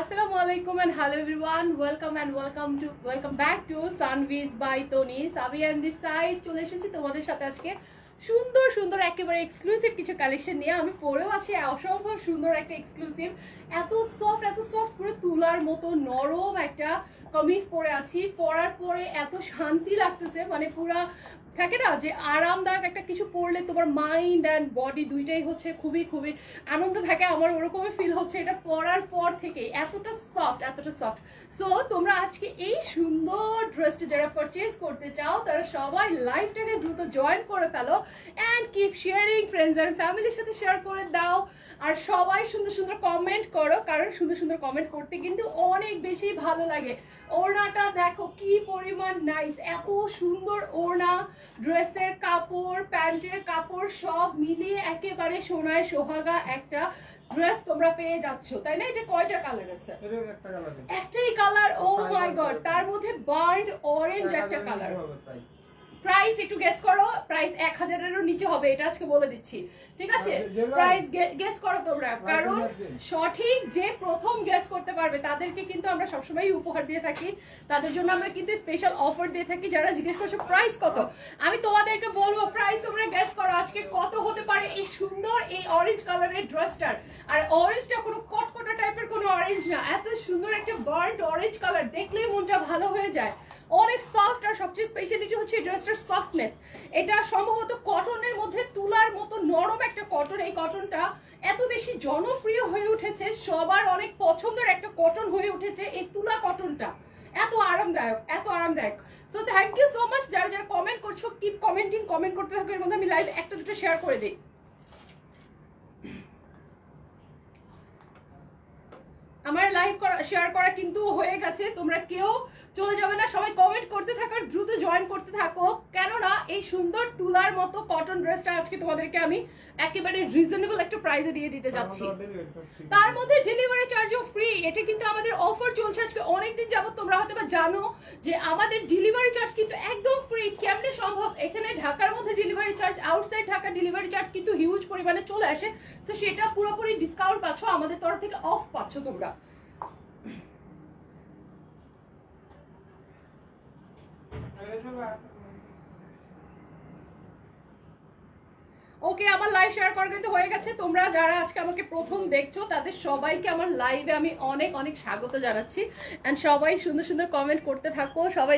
Assalamu alaikum and hello everyone. Welcome back to Sunviz by Tony. Sabi and this side চলে এসেছি তোমাদের সাথে আজকে সুন্দর সুন্দর একেবারে এক্সক্লুসিভ কিছু কালেকশন নিয়ে। আমি পরেও আছি অসম্ভব সুন্দর একটা এক্সক্লুসিভ, এত সফট পুরো তুলার মতো নরম একটা কামিজ পরে আছি। পরার পরে এত শান্তি লাগতেছে, মানে পুরা থাকে না যে আরামদায়ক একটা কিছু পরলে তোমার মাইন্ড অ্যান্ড বডি দুইটাই হচ্ছে খুবই আনন্দ থাকে। আমার ওরকমই ফিল হচ্ছে এটা পরার পর থেকে, এতটা সফট। সো তোমরা আজকে এই সুন্দর ড্রেসটা যারা পারচেজ করতে চাও তারা সবাই লাইভটাকে দ্রুত জয়েন করে ফেলো and keep sharing, friends and ফ্যামিলির সাথে শেয়ার করে দাও। আর সবাই সুন্দর কমেন্ট করো, কারণ সুন্দর কমেন্ট করতে কিন্তু অনেক বেশি ভালো লাগে। ওড়নাটা দেখো কি পরিমাণ নাইস, এত সুন্দর ওড়না, ড্রেসের কাপড়, প্যান্টের কাপড় সব মিলিয়ে একেবারে সোনায় সোহাগা একটা ড্রেস তোমরা পেয়ে যাচ্ছ, তাই না? এটা কয়টা কালার আছে? একটাই কালার। ও মাই গড, তার মধ্যে বার্ড অরেঞ্জ একটা কালার। প্রাইস একটু গেস করো, প্রাইস 1000-এরও নিচে হবে, এটা আজকে বলে দিচ্ছি, ঠিক আছে? প্রাইস গেস করো তোমরা, কারণ সঠিক যে প্রথম গেস করতে পারবে তাদেরকে কিন্তু আমরা সবসময় উপহার দিয়ে থাকি। তাদের জন্য আমরা কিন্তু স্পেশাল অফার দিয়ে থাকি। যারা জিজ্ঞেস করছো প্রাইস কত, আমি তোমাদেরকে বলবো প্রাইস তোমরা গেস করো আজকে কত হতে পারে এই সুন্দর এই অরেঞ্জ কালারের ড্রেসটার। আর অরেঞ্জটা কোনো কটকটা টাইপের কোনো অরেঞ্জ না, এত সুন্দর একটা বার্ন্ট অরেঞ্জ কালার, দেখলেই মনটা ভালো হয়ে যায়। অনেক সফট, আর সবচেয়ে স্পেশালিটি হচ্ছে এই ড্রেসটার সফটনেস। এটা সম্ভবত কটনের মধ্যে তুলার মতো নরম একটা কটন। এই কটনটা এত বেশি জনপ্রিয় হয়ে উঠেছে, সবার অনেক পছন্দের একটা কটন হয়ে উঠেছে এই তুলা কটনটা। এত আরামদায়ক। So thank you so much যারা কমেন্ট করছো, কিপ কমেন্টিং, কমেন্ট করতে থাকো। এর মধ্যে আমি লাইভ একটা দুটো শেয়ার করে দিই। আমার লাইভ শেয়ার করা কিন্তু হয়ে গেছে, তোমরা কেউ চলে যাবে না, সবাই কমেন্ট করতে থাকো, দ্রুত জয়েন করতে থাকো। কেননা এই সুন্দর তুলার মতো কটন ড্রেসটা আজকে তোমাদেরকে আমি একেবারে রিজনেবল একটা প্রাইসে দিয়ে দিতে যাচ্ছি। তার মধ্যে ডেলিভারি চার্জও ফ্রি। এটা কিন্তু আমাদের অফার চলছে আজকে অনেকদিন যাবত। তোমরা হয়তো বা জানো যে আমাদের ডেলিভারি চার্জ কিন্তু একদম ফ্রি। কেমনে সম্ভব? এখানে ঢাকার মধ্যে delivery charge, outside Dhaka delivery charge কিন্তু হিউজ পরিমাণে চলে আসে। তো সেটা পুরোপুরি ডিসকাউন্ট পাচ্ছ, আমাদের তরফ থেকে অফ পাচ্ছ তোমরা। ওকে, আমার লাইভ শেয়ার করা কিন্তু হয়ে গেছে। তোমরা যারা আজকে আমাকে প্রথম দেখছো তাদের সবাইকে আমার লাইভে আমি অনেক স্বাগত জানাচ্ছি। এন্ড সবাই সুন্দর কমেন্ট করতে থাকো, সবাই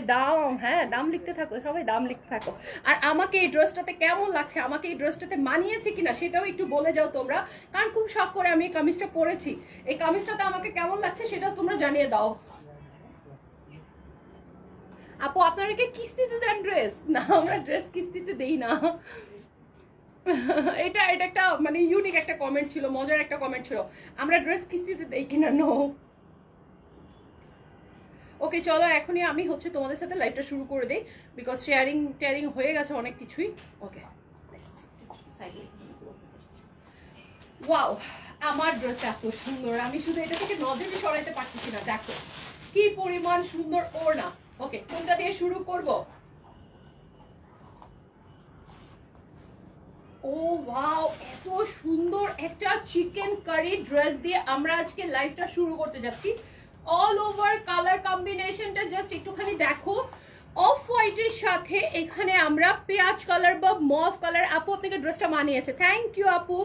দাম লিখতে থাকো, সবাই দাম লিখতে থাকো। আর আমাকে এই ড্রেসটাতে কেমন লাগছে, আমাকে এই ড্রেসটাতে মানিয়েছে কিনা সেটাও একটু বলে যাও তোমরা, কারণ খুব শখ করে আমি এই কামিজটা পরেছি। এই কামিজটাতে আমাকে কেমন লাগছে সেটাও তোমরা জানিয়ে দাও। আপু আপনারা কি কিস্তিতে দেন ড্রেস? না, আমরা ড্রেস কিস্তিতে দেই না। এটা একটা মানে ইউনিক একটা কমেন্ট ছিল, মজার একটা কমেন্ট ছিল, আমরা ড্রেস কিস্তিতে দেই কিনা। নো। ওকে চলো, এখনই আমি হচ্ছে তোমাদের সাথে লাইভটা শুরু করে দেই, বিকজ শেয়ারিং হয়ে গেছে অনেক কিছুই। ওকে, ওয়াও, আমার ড্রেস এত সুন্দর, আমি শুধু এটা থেকে নজরই সরাইতে পারতেছি না। দেখো কি পরিমাণ সুন্দর ওড়না। ওকে, কোনটা দিয়ে শুরু করব? ও ওয়াও, এত সুন্দর একটা চিকেন কারি ড্রেস দিয়ে আমরা আজকে লাইভটা শুরু করতে যাচ্ছি। অল ওভার কালার কম্বিনেশনটা জাস্ট একটুখানি দেখো। অফ হোয়াইটের সাথে এখানে আমরা পেঁয়াজ কালার বা মভ কালার। আপু আপনাকে ড্রেসটা মানিয়েছে, থ্যাংক ইউ আপু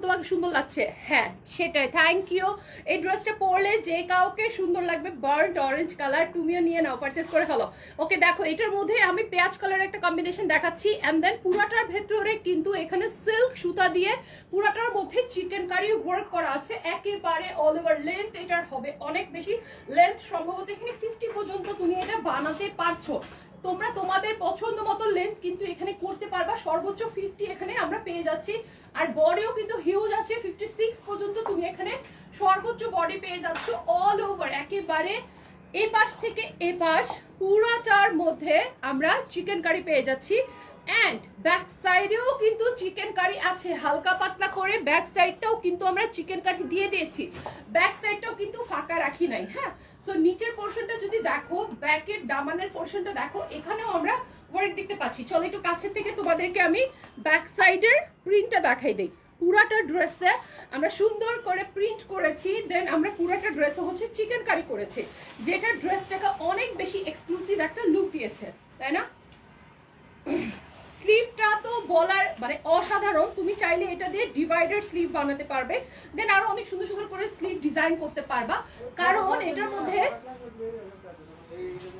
তোমাকে সুন্দর লাগছে। হ্যাঁ সেটাই, থ্যাংক ইউ। এই ড্রেসটা পরলে যে কাউকে সুন্দর লাগবে। বার্ন্ট অরেঞ্জ কালার, তুমিও নিয়ে নাও, পারচেস করে ফেলো। ওকে দেখো, এটার মধ্যে আমি পেঁয়াজ কালার একটা কম্বিনেশন দেখাচ্ছি, অ্যান্ড দেন পুরাটার ভেতরে কিন্তু এখানে সিল্ক সুতা দিয়ে পুরাটার মধ্যে চিকেন কারি ওয়ার্ক করা আছে একেবারে অল ওভার। লেন্থ এটার হবে অনেক বেশি লেন্থ, সম্ভবত এখানে 50 পর্যন্ত তুমি এটা বানাতে পারছো। তোমরা তোমাদের পছন্দ মতো লেন্থ কিন্তু এখানে করতে পারবা। সর্বোচ্চ 50 এখানে আমরা পেয়ে যাচ্ছি। আর বডিও কিন্তু হিউজ আছে, 56 পর্যন্ত তুমি এখানে সর্বোচ্চ বডি পেয়ে যাচ্ছ। অল ওভার একেবারে এই পাশ থেকে এ পাশ পুরাটার মধ্যে আমরা চিকেন কারি পেয়ে যাচ্ছি। এন্ড ব্যাক সাইডেও কিন্তু চিকেন কারি আছে, হালকা পাতলা করে ব্যাক সাইডটাও কিন্তু আমরা চিকেন কারি দিয়ে দিয়েছি। ব্যাক সাইডটাও কিন্তু ফাঁকা রাখি নাই। হ্যাঁ, সো নিচের পোর্শনটা যদি দেখো, ব্যাকের দামানের পোর্শনটা দেখো, এখানেও আমরা ওয়ার্ক দেখতে পাচ্ছি। চলো একটু কাছের থেকে তোমাদেরকে আমি ব্যাক সাইডের প্রিন্টটা দেখাই দেই। পুরাটা ড্রেসে আমরা সুন্দর করে প্রিন্ট করেছি, দেন আমরা পুরাটা ড্রেসে হচ্ছে চিকেন কারি করেছি, যেটা ড্রেসটাকে অনেক বেশি এক্সক্লুসিভ একটা লুক দিয়েছে, তাই না? স্লিভটা তো বলার মানে অসাধারণ, তুমি চাইলে এটা দিয়ে ডিভাইডার স্লিভ বানাতে পারবে, দেন আরো অনেক সুন্দর সুন্দর করে স্লিভ ডিজাইন করতে পারবা, কারণ এটার মধ্যে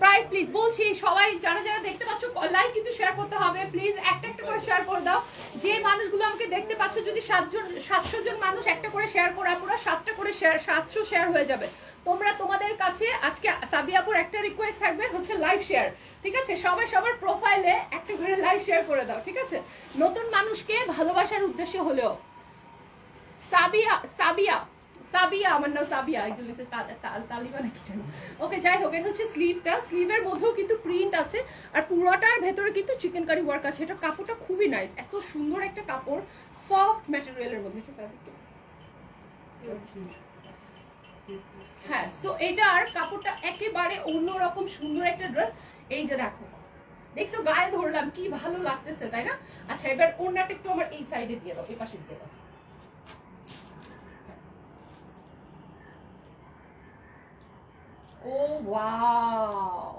প্রাইস প্লিজ বলছি সবাই যারা যারা দেখতে পাচ্ছ লাইক কিন্তু শেয়ার করতে হবে প্লিজ, একটা একটা করে শেয়ার করে দাও। যে মানুষগুলো আমাকে দেখতে পাচ্ছ যদি 700 জন মানুষ একটা করে শেয়ার করা, পুরো 7টা করে শেয়ার 700 শেয়ার হয়ে যাবে। তোমরা তোমাদের কাছে আজকে সাবিয়াপুর একটা রিকোয়েস্ট থাকবে হচ্ছে লাইভ শেয়ার, ঠিক আছে? সবাই সবার প্রোফাইলে একটা করে লাইভ শেয়ার করে দাও, ঠিক আছে? নতুন মানুষকে ভালোবাসার উদ্দেশ্যে হলেও। সাবিয়া সাবিয়া সাবিয়া, আমার নাম সাবিয়া, একজন লিখেছে তালিবা নাকি জানো। ওকে, যাই হোক, এটা হচ্ছে স্লিভটা, স্লিভের মধ্যেও কিন্তু প্রিন্ট আছে আর পুরোটার ভেতরে কিন্তু চিকেন কারি ওয়ার্ক আছে। এটা কাপড়টা খুবই নাইস, এত সুন্দর একটা কাপড়, সফট ম্যাটেরিয়ালের মধ্যে। এটা ফ্যাব্রিকটা হ্যাঁ, সো এটার কাপড়টা একেবারে অন্যরকম সুন্দর একটা ড্রেস। এই যে দেখো, দেখছো গায়ে ধরলাম, কি ভালো লাগতেছে, তাই না? আচ্ছা, এবার ওড়নাটা একটু আমার এই সাইডে দিয়ে দাও, এই পাশে দিয়ে দাও। ও ওয়াও,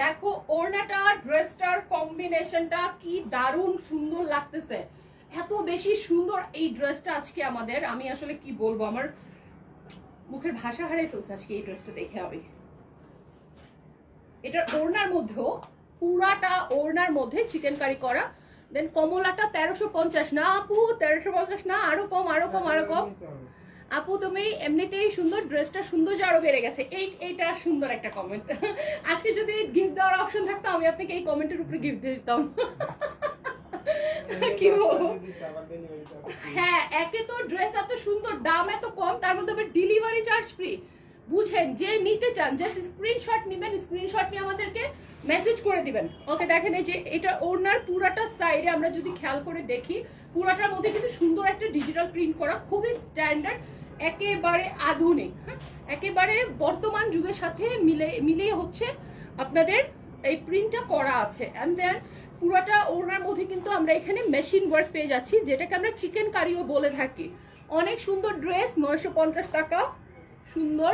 দেখো ওড়নাটা ড্রেসটার কম্বিনেশনটা কি দারুণ সুন্দর লাগতেছে, এত বেশি সুন্দর এই ড্রেসটা আজকে আমাদের। আমি আসলে কি বলবো, আমার মুখের ভাষা হারিয়ে ফেলছে আজকে এই ড্রেসটা দেখে। আমি এটার ওড়নার মধ্যেও পুরাটা ওড়নার মধ্যে চিকেন কারি করা, দেন কমলাটা 1350 না আপু, 1350 না, আরো কম আরো কম আরো কম। আপু তুমি এমনিতেই সুন্দর, ড্রেসটা সুন্দর আরো বেড়ে গেছে। এইটা সুন্দর একটা কমেন্ট। আজকে যদি গিফট দেওয়ার অপশন থাকতো আমি আপনাকে এই কমেন্টের উপরে গিফট দিয়ে দিতাম। কি বলবো, হ্যাঁ, একে তো ড্রেস এত সুন্দর, দাম এত কম, তার মধ্যে আবার ডেলিভারি চার্জ ফ্রি। বুঝেন, যে নিতে চান জাস্ট স্ক্রিনশট নেবেন, স্ক্রিনশট নিয়ে আমাদেরকে মেসেজ করে দিবেন। ওকে, দেখেন এই যে এটা ওড়নার পুরাটা সাইডে আমরা যদি খেয়াল করে দেখি, পুরাটার মধ্যে কিন্তু সুন্দর একটা ডিজিটাল প্রিন্ট করা, খুবই স্ট্যান্ডার্ড, একেবারে আধুনিক, একেবারে বর্তমান যুগের সাথে মিলিয়ে হচ্ছে আপনাদের এই প্রিন্টটা করা আছে। এন্ড দেন পুরোটা ওড়নার মধ্যে কিন্তু আমরা এখানে মেশিন ওয়ার্ক পেয়ে যাচ্ছি, যেটাকে আমরা চিকেন কারিও বলে থাকি। অনেক সুন্দর ড্রেস, 950 টাকা, সুন্দর,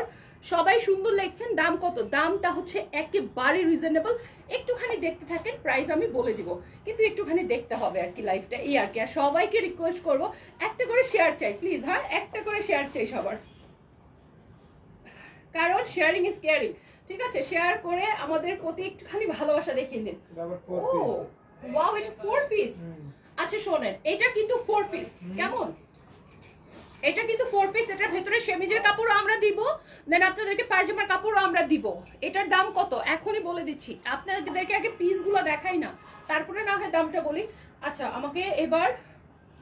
সবাই সুন্দর লিখছেন। দাম কত? দামটা হচ্ছে একেবারে রিজনেবল। একটুখানি দেখতে থাকেন, প্রাইস আমি বলে দিব, কিন্তু একটুখানি দেখতে হবে আর কি লাইভটা, এই আর কি। আর সবাইকে রিকোয়েস্ট করবো একটা করে শেয়ার চাই প্লিজ, হ্যাঁ, একটা করে শেয়ার চাই সবার, কারণ শেয়ারিং ইজ কেয়ারিং, ঠিক আছে? শেয়ার করে আমাদের প্রতি একটুখানি ভালোবাসা দেখিয়ে দিন। ও ওয়াও, এটা 4 পিস। আচ্ছা শোনেন, এটা কিন্তু 4 পিস, কেমন? এটা কিন্তু 4 পিস, এটার ভেতরে সেমিজের কাপড়ও আমরা দিব, দেন আপনাদেরকে পায়জামার কাপড়ও আমরা দিব। এটার দাম কত এখনই বলে দিচ্ছি, আপনাদেরকে আগে পিসগুলো দেখাই না, তারপরে না হয় দামটা বলি। আচ্ছা, আমাকে এবার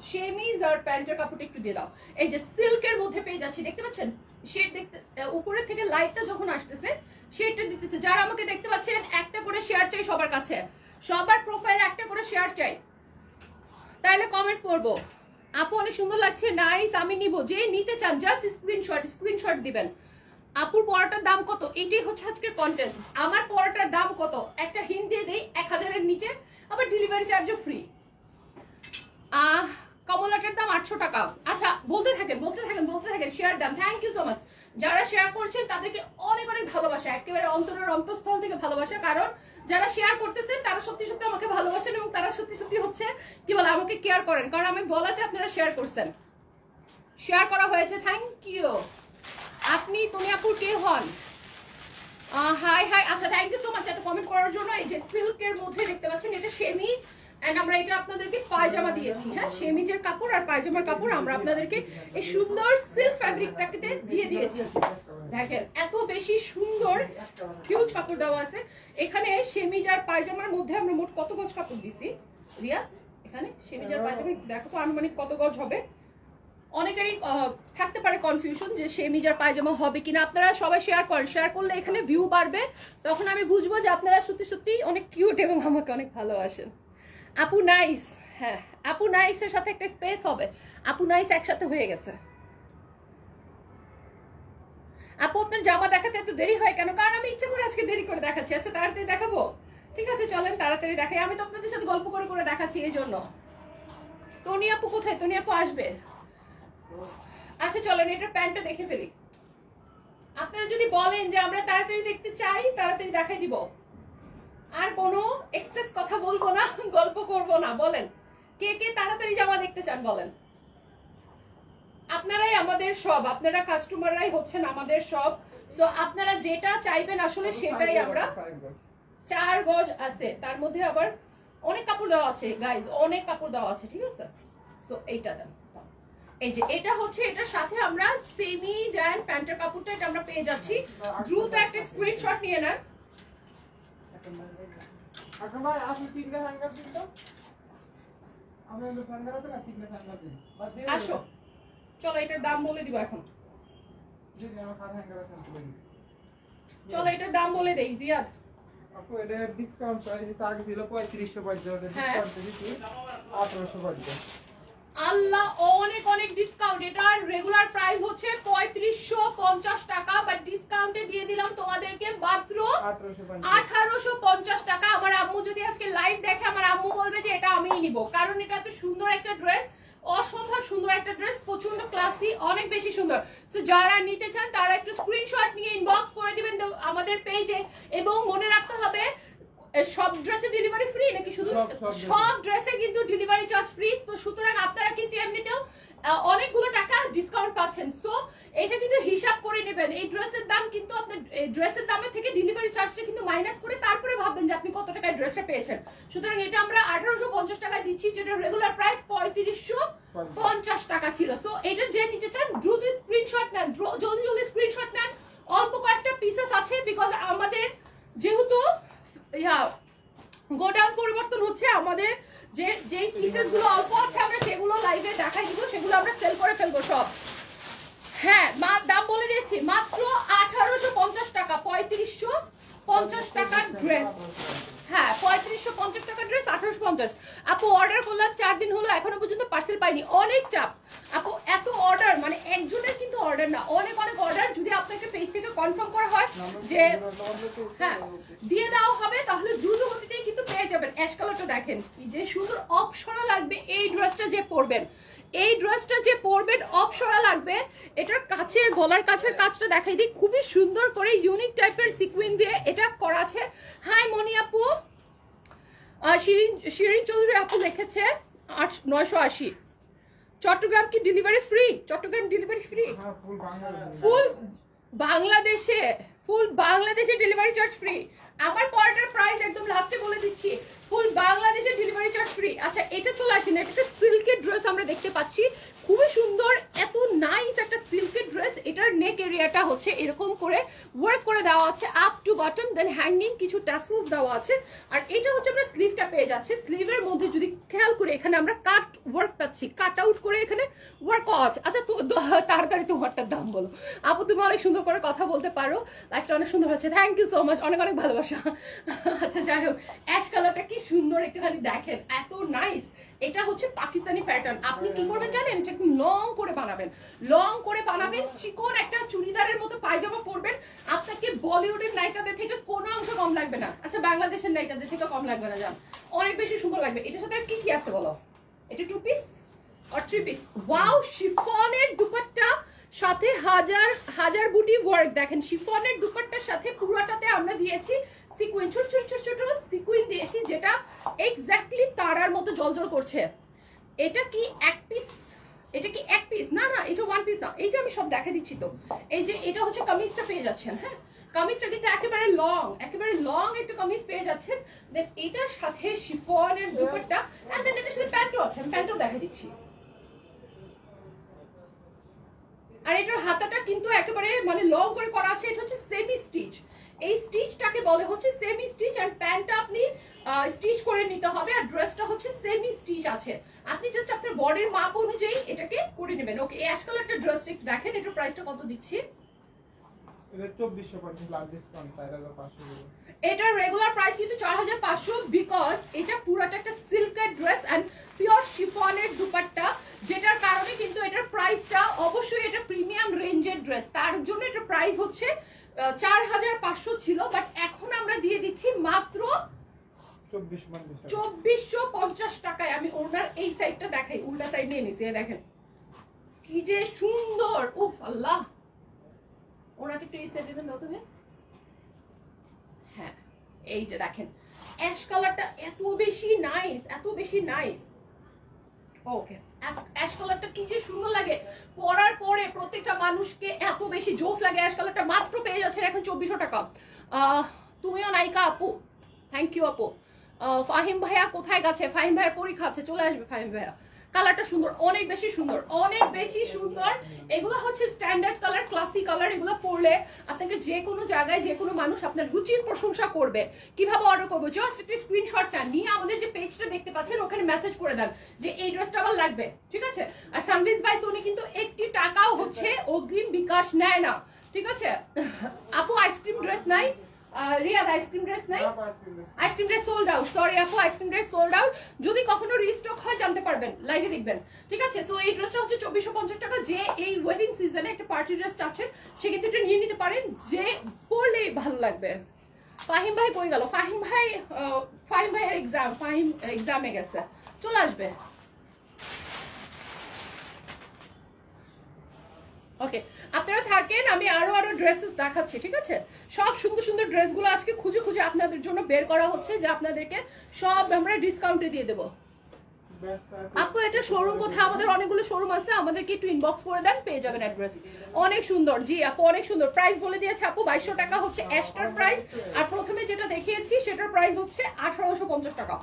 সেমিজ আর প্যান্টের কাপড়টা একটু দিয়ে দাও। এই যে সিল্কের মধ্যে পেয়ে যাচ্ছি, দেখতে পাচ্ছেন শেড, দেখতে উপরের থেকে লাইটটা যখন আসতেছে শেডটা দিতেছে। যারা আমাকে দেখতে পাচ্ছেন একটা করে শেয়ার চাই সবার কাছে, সবার প্রোফাইলে একটা করে শেয়ার চাই, তাইলে কমেন্ট করবো আপু অনেক সুন্দর লাগছে, নাইস, আমি নিব। যে নিতে চান জাস্ট স্ক্রিনশট দিবেন। আপুর পরাটার দাম কত? এটাই হচ্ছে আজকের কন্টেস্ট। আমার পরাটার দাম কত একটা হিন্ট দিয়ে দেই, 1000-এর নিচে, আবার ডেলিভারি চার্জও ফ্রি। কমলাটার দাম 800 টাকা। আচ্ছা, বলতে থাকেন শেয়ার দাম। থ্যাংক ইউ সো মাচ যারা শেয়ার করছেন, তাদেরকে অনেক অনেক ভালোবাসা, একেবারে অন্তরের অন্তঃস্থল থেকে ভালোবাসা, কারণ যারা শেয়ার করতেছেন তারা সত্যি সত্যি আমাকে ভালোবাসেন এবং তারা সত্যি সত্যি হচ্ছে কি বলে আমাকে কেয়ার করেন, কারণ আমি বলাতে আপনারা শেয়ার করছেন, শেয়ার করা হয়েছে। Thank you. আপনি, তুমি আপু কে হন? হাই হাই, আচ্ছা থ্যাংক ইউ সো মাচ এত কমেন্ট করার জন্য। এই যে সিল্কের মধ্যে দেখতে পাচ্ছেন, এটা সেমিজ, এন্ড আমরা এটা আপনাদেরকে পায়জামা দিয়েছি, হ্যাঁ, সেমিজের কাপড় আর পায়জামার কাপড় আমরা আপনাদেরকে এই সুন্দর সিল্ক ফ্যাব্রিকটাকে দিয়ে দিয়েছি। দেখেন এত বেশি সুন্দর হিউজ কাপড় দেওয়া আছে এখানে। সেমিজ আর পায়জামার মধ্যে আমরা মোট কত গজ কাপড় দিছি রিয়া? এখানে সেমিজ আর পায়জামা দেখো তো আনুমানিক কত গজ হবে। অনেকেরই থাকতে পারে কনফিউশন যে সেমিজ আর পায়জামা হবে কিনা। আপনারা সবাই শেয়ার করেন, শেয়ার করলে এখানে ভিউ বাড়বে, তখন আমি বুঝবো যে আপনারা সত্যি সত্যি অনেক কিউট এবং আমাকে অনেক ভালোবাসেন। আপু নাইস, হ্যাঁ, আপু নাইসের সাথে একটা স্পেস হবে, আপু নাইস একসাথে হয়ে গেছে। আপু আপনার জামা দেখাতে এত দেরি হয় কেন? কারণ আমি ইচ্ছা করে আজকে দেরি করে দেখাচ্ছি। আচ্ছা, তাড়াতাড়ি দেখাবো, ঠিক আছে, চলেন তাড়াতাড়ি দেখাই। আমি তো আপনাদের সাথে গল্প করে করে দেখাচ্ছি, এই জন্য। টনি আপু কোথায়? টনি আপু আসবে। আচ্ছা চলেন এটা প্যান্টটা দেখে ফেলি। আপনারা যদি বলেন যে আমরা তাড়াতাড়ি দেখতে চাই, তাড়াতাড়ি দেখাই দিব, আর কোনো এক্সেস কথা বলবো না, গল্প করব না। বলেন কে কে তাড়াতাড়ি জামা দেখতে চান বলেন। আপনারাই আমাদের সব, আপনারা কাস্টমাররাই হচ্ছেন আমাদের সব। সো আপনারা যেটা চাইবেন আসলে সেটাই আমরা। 4 গজ আছে, তার মধ্যে আবার অনেক কাপড় দেওয়া আছে গাইজ, অনেক কাপড় দেওয়া আছে, ঠিক আছে। সো এইটা দেন, এই যে এটা হচ্ছে, এটার সাথে আমরা সেমি জায়ান্ট প্যান্টের কাপড়টা এটা আমরা পেয়ে যাচ্ছি। দ্রুত একটা স্ক্রিনশট নিয়ে নেন। এখন ভাই আপনি 3টা হ্যাঙ্গার দিন তো, আমরা এই হ্যাঙ্গার আছে না, 3টা হ্যাঙ্গার দিন বাদ দিয়ে আসো চলো এটার দাম বলে দিব এখন। জি আমার খাট হ্যাঙ্গার আছে তুলে দিন। চলো এটার দাম বলে দেই রিয়াদ আপু। এটা ডিসকাউন্ট প্রাইস আগে ছিল 3550, ডিসকাউন্ট দিচ্ছি 1850। আল্লাহ, অনেক অনেক ডিসকাউন্ট। এটার রেগুলার প্রাইস হচ্ছে 3550 টাকা, বাট ডিসকাউন্টে দিয়ে দিলাম তোমাদেরকে মাত্র 1850 টাকা। আমার আম্মু যদি আজকে লাইভ দেখে, আমার আম্মু বলবে যে এটা আমিই নিব, কারণ এটা এত সুন্দর একটা ড্রেস, অসম্ভব সুন্দর একটা ড্রেস, প্রচন্ড ক্লাসি, অনেক বেশি সুন্দর। সো যারা নিতে চান তারা একটু স্ক্রিনশট নিয়ে ইনবক্স করে দিবেন আমাদের পেজে। এবং মনে রাখতে হবে সব ড্রেসে ডেলিভারি ফ্রি নাকি শুধু? সব ড্রেসে কিন্তু ডেলিভারি চার্জ ফ্রি। তো সুতরাং আপনারা কিন্তু এমনিতেও অনেকগুলো টাকা ডিসকাউন্ট পাচ্ছেন। সো এটা কিন্তু হিসাব করে নেবেন। এই ড্রেসের দাম কিন্তু আপনার ড্রেসের দামের থেকে ডেলিভারি চার্জটা কিন্তু মাইনাস করে তারপরে ভাববেন যে আপনি কত টাকায় ড্রেসটা পেয়েছেন। সুতরাং এটা আমরা 1850 টাকায় দিচ্ছি, যেটা রেগুলার প্রাইস 3550 টাকা ছিল। সো এটা যে নিতে চান দ্রুত স্ক্রিনশট নেন, জলদি জলদি স্ক্রিনশট নেন। অল্প কয়েকটা পিসেস আছে, বিকজ আমাদের যেহেতু গোডাউন পরিবর্তন হচ্ছে, আমাদের যে পিসেস গুলো অল্প আছে আমরা সেগুলো লাইভে দেখাই দিব, সেগুলো আমরা সেল করে ফেলবো সব। হ্যাঁ দাম বলে দিয়েছি, মাত্র 1850 টাকা, 3550 টাকার ড্রেস। হ্যাঁ 3550 টাকার ড্রেস 1850। আপু অর্ডার করলাম 4 দিন হলো, এখনো পর্যন্ত পার্সেল পাইনি। অনেক চাপ আপু, এত অর্ডার, মানে একজনের কিন্তু অর্ডার না, অনেক অনেক অর্ডার। যদি আপনাকে পেজ থেকে কনফার্ম করা হয় যে হ্যাঁ দিয়ে দেওয়া হবে, তাহলে দ্রুত গতিতেই কিন্তু পেয়ে যাবেন। অ্যাশ কালারটা দেখেন কি যে সুন্দর, অপশরা লাগবে এই ড্রেসটা যে পরবেন, এই ড্রেসটা যে পরবেন অপশরা লাগবে। এটার কাছের গলার কাছের কাজটা দেখাই দিই, খুবই সুন্দর করে ইউনিক টাইপের সিকুইন দিয়ে এটা করা আছে। হাই মনি আপু, শিরিন চৌধুরী আপু লিখেছে 980। চট্টগ্রাম কি delivery free? Chattogram delivery free, full বাংলাদেশে, ফুল বাংলাদেশে ডেলিভারি চার্জ ফ্রি। আমার পরের প্রাইস একদম লাস্টে বলে দিচ্ছি, ফুল বাংলাদেশে ডেলিভারি চার্জ ফ্রি। আচ্ছা এটা চলে আসেন, এটা সিল্কের ড্রেস আমরা দেখতে পাচ্ছি, খুবই সুন্দর, এত নাইস একটা সিল্কের ড্রেস। এটার নেক এরিয়াটা হচ্ছে এরকম করে ওয়ার্ক করে দেওয়া আছে up to bottom, then hanging কিছু টাসেলস দেওয়া আছে। আর এটা হচ্ছে আমরা স্লিভটা পেয়ে যাচ্ছি, স্লিভের মধ্যে যদি খেয়াল করে এখানে আমরা কাট ওয়ার্ক পাচ্ছি, কাট আউট করে এখানে ওয়ার্ক করা আছে। আচ্ছা তো তাড়াতাড়ি তোমারটার দাম বলো আপু, তুমি অনেক সুন্দর করে কথা বলতে পারো, লাইফটা অনেক সুন্দর হচ্ছে, থ্যাংক ইউ সো মাচ, অনেক অনেক ভালোবাসা। আচ্ছা যাই হোক, অ্যাশ কালারটা কি সুন্দর, একটুখানি দেখেন, এত নাইস। এটা হচ্ছে পাকিস্তানি প্যাটার্ন। আপনি কি করবেন জানেন, এটা একটু লং করে বানাবেন, লং করে বানাবেন, চিকন একটা চুড়িদারের মতো পায়জামা পরবেন, আপনাকে বলিউডের নায়িকাদের থেকে কোনো অংশ কম লাগবে না। আচ্ছা বাংলাদেশের নায়িকাদের থেকে কম লাগবে না, জান, অনেক বেশি সুন্দর লাগবে। এটার সাথে কি কি আছে বলো? এটা 2 পিস আর 3 পিস। ওয়াও, শিফনের দুপাট্টা সাথে হাজার হাজার বুটি ওয়ার্ক, দেখেন শিফনের দুপাট্টার সাথে পুরোটাতে আমরা দিয়েছি সিকুইন, ছোট ছোট ছোট ছোট সিকুইন দিয়েছি, যেটা এক্স্যাক্টলি তারার মতো জলজল করছে। এটা কি এক পিস? এটা কি এক পিস? না না, এটা 1 পিস না। এই যে আমি সব দেখা দিচ্ছি তো, এই যে এটা হচ্ছে কামিজটা পেয়ে যাচ্ছেন। হ্যাঁ কামিজটা কিন্তু একেবারে লং একটা কামিজ পেয়ে যাচ্ছেন। দেন এটার সাথে শিফনের দুপাট্টা, এন্ড দেন এটার সাথে প্যান্টও আছে, আমি প্যান্টও দেখা দিচ্ছি। আর এটার হাতাটা কিন্তু একেবারে মানে লং করে করা আছে, এটা হচ্ছে সেমি স্টিচ। এই স্টিচটাকে বলে হচ্ছে সেমি স্টিচ, আর প্যান্টটা আপনি স্টিচ করে নিতে হবে, আর ড্রেসটা হচ্ছে সেমি স্টিচ আছে। আপনি জাস্ট আপনার বডির মাপ অনুযায়ী এটাকে করে নেবেন। ওকে, এই অ্যাশ কালারটা ড্রেসটা একটু দেখেন, এটার প্রাইসটা কত দিচ্ছি? এটা 2450 লাভ ডিসকাউন্ট 4500। এটার রেগুলার প্রাইস কিন্তু 4500, বিকজ এটা পুরোটা একটা সিল্কের ড্রেস এন্ড পিওর শিফনের দুপাট্টা, যেটার কারণে কিন্তু এটার প্রাইসটা, অবশ্যই এটা প্রিমিয়াম রেঞ্জের ড্রেস, তার জন্য এটার প্রাইস হচ্ছে 4500 ছিল, বাট এখন আমরা দিয়ে দিচ্ছি মাত্র 2450 টাকায় আমি ওনার এই সাইডটা দেখাই, উল্টা সাইড নিয়ে নিছি, দেখেন কি যে সুন্দর। উফ আল্লাহ, ওনাকে একটু এই সাইডে দাও তুমি। হ্যাঁ এই যে দেখেন অ্যাশ কালারটা এত বেশি নাইস, এত বেশি নাইস। ওকে অ্যাশ কালারটা কি যে সুন্দর লাগে, পরার পরে প্রত্যেকটা মানুষকে এত বেশি জোস লাগে। অ্যাশ কালারটা মাত্র পেয়ে যাচ্ছেন এখন 2400 টাকা। তুমিও নায়িকা আপু, থ্যাংক ইউ আপু। ফাহিম ভাইয়া কোথায় গেছে? ফাহিম ভাইয়ার পরীক্ষা আছে, চলে আসবে ফাহিম ভাইয়া। কালারটা সুন্দর, অনেক বেশি সুন্দর, অনেক বেশি সুন্দর। এগুলো হচ্ছে স্ট্যান্ডার্ড কালার, ক্লাসিক কালার। এগুলো পরলে আপনাকে যে কোনো জায়গায় যে কোনো মানুষ আপনার রুচির প্রশংসা করবে। কিভাবে অর্ডার করবো? জাস্ট একটা স্ক্রিনশটটা নিয়ে আমাদের যে পেজটা দেখতে পাচ্ছেন ওখানে মেসেজ করে দেন যে এই ড্রেসটা আমার লাগবে, ঠিক আছে? আর সানভিজ ভাই তুমি কিন্তু একটি টাকাও হচ্ছে অগ্রিম বিকাশ নেয় না, ঠিক আছে? আপু আইসক্রিম ড্রেস নাই? রিয়াদ আইসক্রিম ড্রেস নাই? Ice cream dress sold out, sorry আপু আইসক্রিম ড্রেস সোল্ড আউট। যদি কখনো রিস্টক হয় জানতে পারবেন, লাইভে দেখবেন, ঠিক আছে? সো এই ড্রেসটা হচ্ছে 2450 টাকা। যে এই ওয়েডিং সিজনে একটা পার্টি ড্রেস চাচ্ছেন সে কিন্তু এটা নিয়ে নিতে পারেন, যে পরলেই ভালো লাগবে। ফাহিম ভাই কই গেল? ফাহিম ভাইয়ের এক্সাম, ফাহিম এক্সামে গেছে, চলে আসবে। ওকে আপনারা থাকেন, আমি আরো ড্রেসেস দেখাচ্ছি, ঠিক আছে? সব সুন্দর সুন্দর ড্রেসগুলো আজকে খুঁজে খুঁজে আপনাদের জন্য বের করা হচ্ছে, যে আপনাদেরকে সব আমরা ডিসকাউন্টে দিয়ে দেবো। আপু এটা শোরুম কোথায়? আমাদের অনেকগুলো শোরুম আছে, আমাদেরকে একটু ইনবক্স করে দেন, পেয়ে যাবেন অ্যাড্রেস। অনেক সুন্দর, জি আপু অনেক সুন্দর। প্রাইস বলে দিয়েছে আপু, 2200 টাকা হচ্ছে অ্যাশটার প্রাইস। আর প্রথমে যেটা দেখিয়েছি সেটার প্রাইস হচ্ছে 1850 টাকা।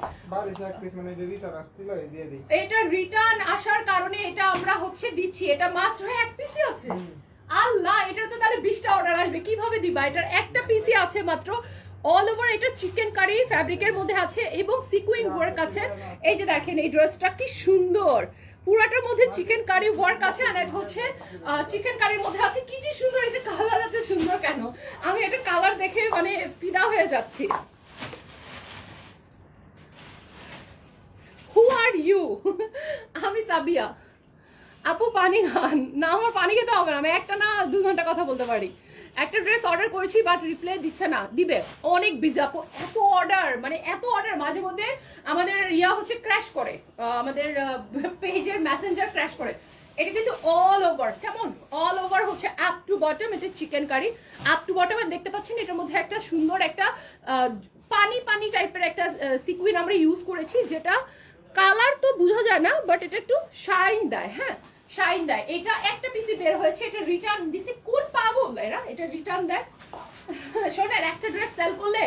এটা রিটার্ন আসার কারণে এটা আমরা হচ্ছে দিচ্ছি, এটা মাত্র এক পিসই আছে। আল্লাহ, এটা তো তাহলে 20টা অর্ডার আসবে, কিভাবে দিবা? এটার একটা পিসই আছে মাত্র। অল ওভার এটা চিকেন কারি ফ্যাব্রিকের মধ্যে আছে এবং সিকুইন ওয়ার্ক আছে। এই যে দেখেন এই ড্রেসটা কি সুন্দর, পুরাটার মধ্যে চিকেন কারি ওয়ার্ক আছে। আর এটা হচ্ছে চিকেন কারির মধ্যে আছে, কি যে সুন্দর। এটা কালার এত সুন্দর কেন, আমি এটা কালার দেখে মানে ফিদা হয়ে যাচ্ছি। হু আর ইউ? আমি সাবিয়া। আপু পানি খান না? আমার পানি খেতে হবে না, আমি একটা না 2 ঘন্টা কথা বলতে পারি। একটা ড্রেস অর্ডার করেছি বাট রিপ্লাই দিচ্ছে না, দিবে। অনেক বিজি আপু, এত অর্ডার, মানে এত অর্ডার, মাঝে মধ্যে আমাদের হচ্ছে ক্র্যাশ করে, আমাদের পেজের মেসেঞ্জার ক্র্যাশ করে। এটা কিন্তু অল ওভার, কেমন অল ওভার হচ্ছে আপ টু বটম। এটা chikankari up to bottom. দেখতে পাচ্ছেন এটার মধ্যে একটা সুন্দর একটা পানি পানি টাইপের একটা সিকুইন আমরা ইউজ করেছি, যেটা কালার তো বোঝা যায় না বাট এটা একটু শাইন দেয়। হ্যাঁ শাইন দেয়। এটা একটা পিসি বের হয়েছে, এটা রিটার্ন দিছে। কোন পাগল এরা, এটা রিটার্ন দেয়। শোনেন, একটা ড্রেস সেল করলে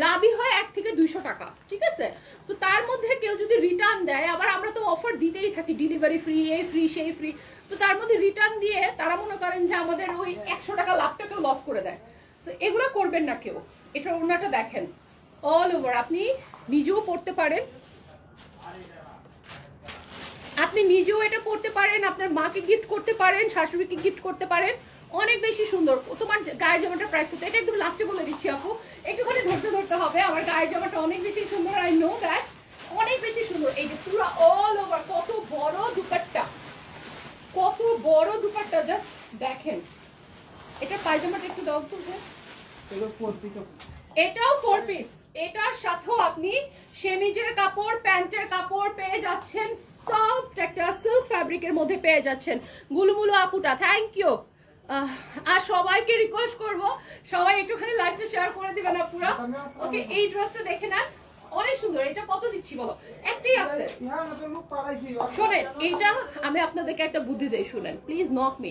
লাভই হয় 1 থেকে 200 টাকা, ঠিক আছে? সো তার মধ্যে কেউ যদি রিটার্ন দেয়, আবার আমরা তো অফার দিতেই থাকি, ডেলিভারি ফ্রি, এই ফ্রি সেই ফ্রি। তো তার মধ্যে রিটার্ন দিয়ে তারা মনে করেন যে আমাদের ওই 100 টাকা লাভটাকেও লস করে দেয়। সো এগুলো করবেন না কেউ। এটা ওনাটা দেখেন অল ওভার, আপনি নিজেও পড়তে পারেন, আপনি নিজেও এটা পড়তে পারেন, আপনার মাকে গিফট করতে পারেন, শাশুড়িকে গিফট করতে পারেন। অনেক বেশি সুন্দর। তোমার গায়ের জামাটার প্রাইস কত? এটা একদম লাস্টে বলে দিচ্ছি আপু, একটুখানি ধৈর্য ধরতে হবে। আমার গায়ের জামাটা অনেক বেশি সুন্দর, আই নো দ্যাট, অনেক বেশি সুন্দর। এই যে পুরো অল ওভার, কত বড় দুপাট্টা, কত বড় দুপাট্টা, জাস্ট দেখেন। এটা পায়জামাটা একটু দাও তো। এটাও 4 পিস, এটার সাথেও আপনি সেমিজের কাপড়, প্যান্টের কাপড় পেয়ে যাচ্ছেন, সফট একটা সিল্ক ফ্যাব্রিকের মধ্যে পেয়ে যাচ্ছেন। গুলুমুলু আপুটা থ্যাংক ইউ। আর সবাইকে রিকোয়েস্ট করব, সবাই একটুখানি লাইভটা শেয়ার করে দিবেন আপুরা। ওকে এই ড্রেসটা দেখে নেন, অনেক সুন্দর। এটা কত দিচ্ছি বলো? একটাই আছে। শোনেন, এইটা আমি আপনাদেরকে একটা বুদ্ধি দেই, শুনেন please, knock me.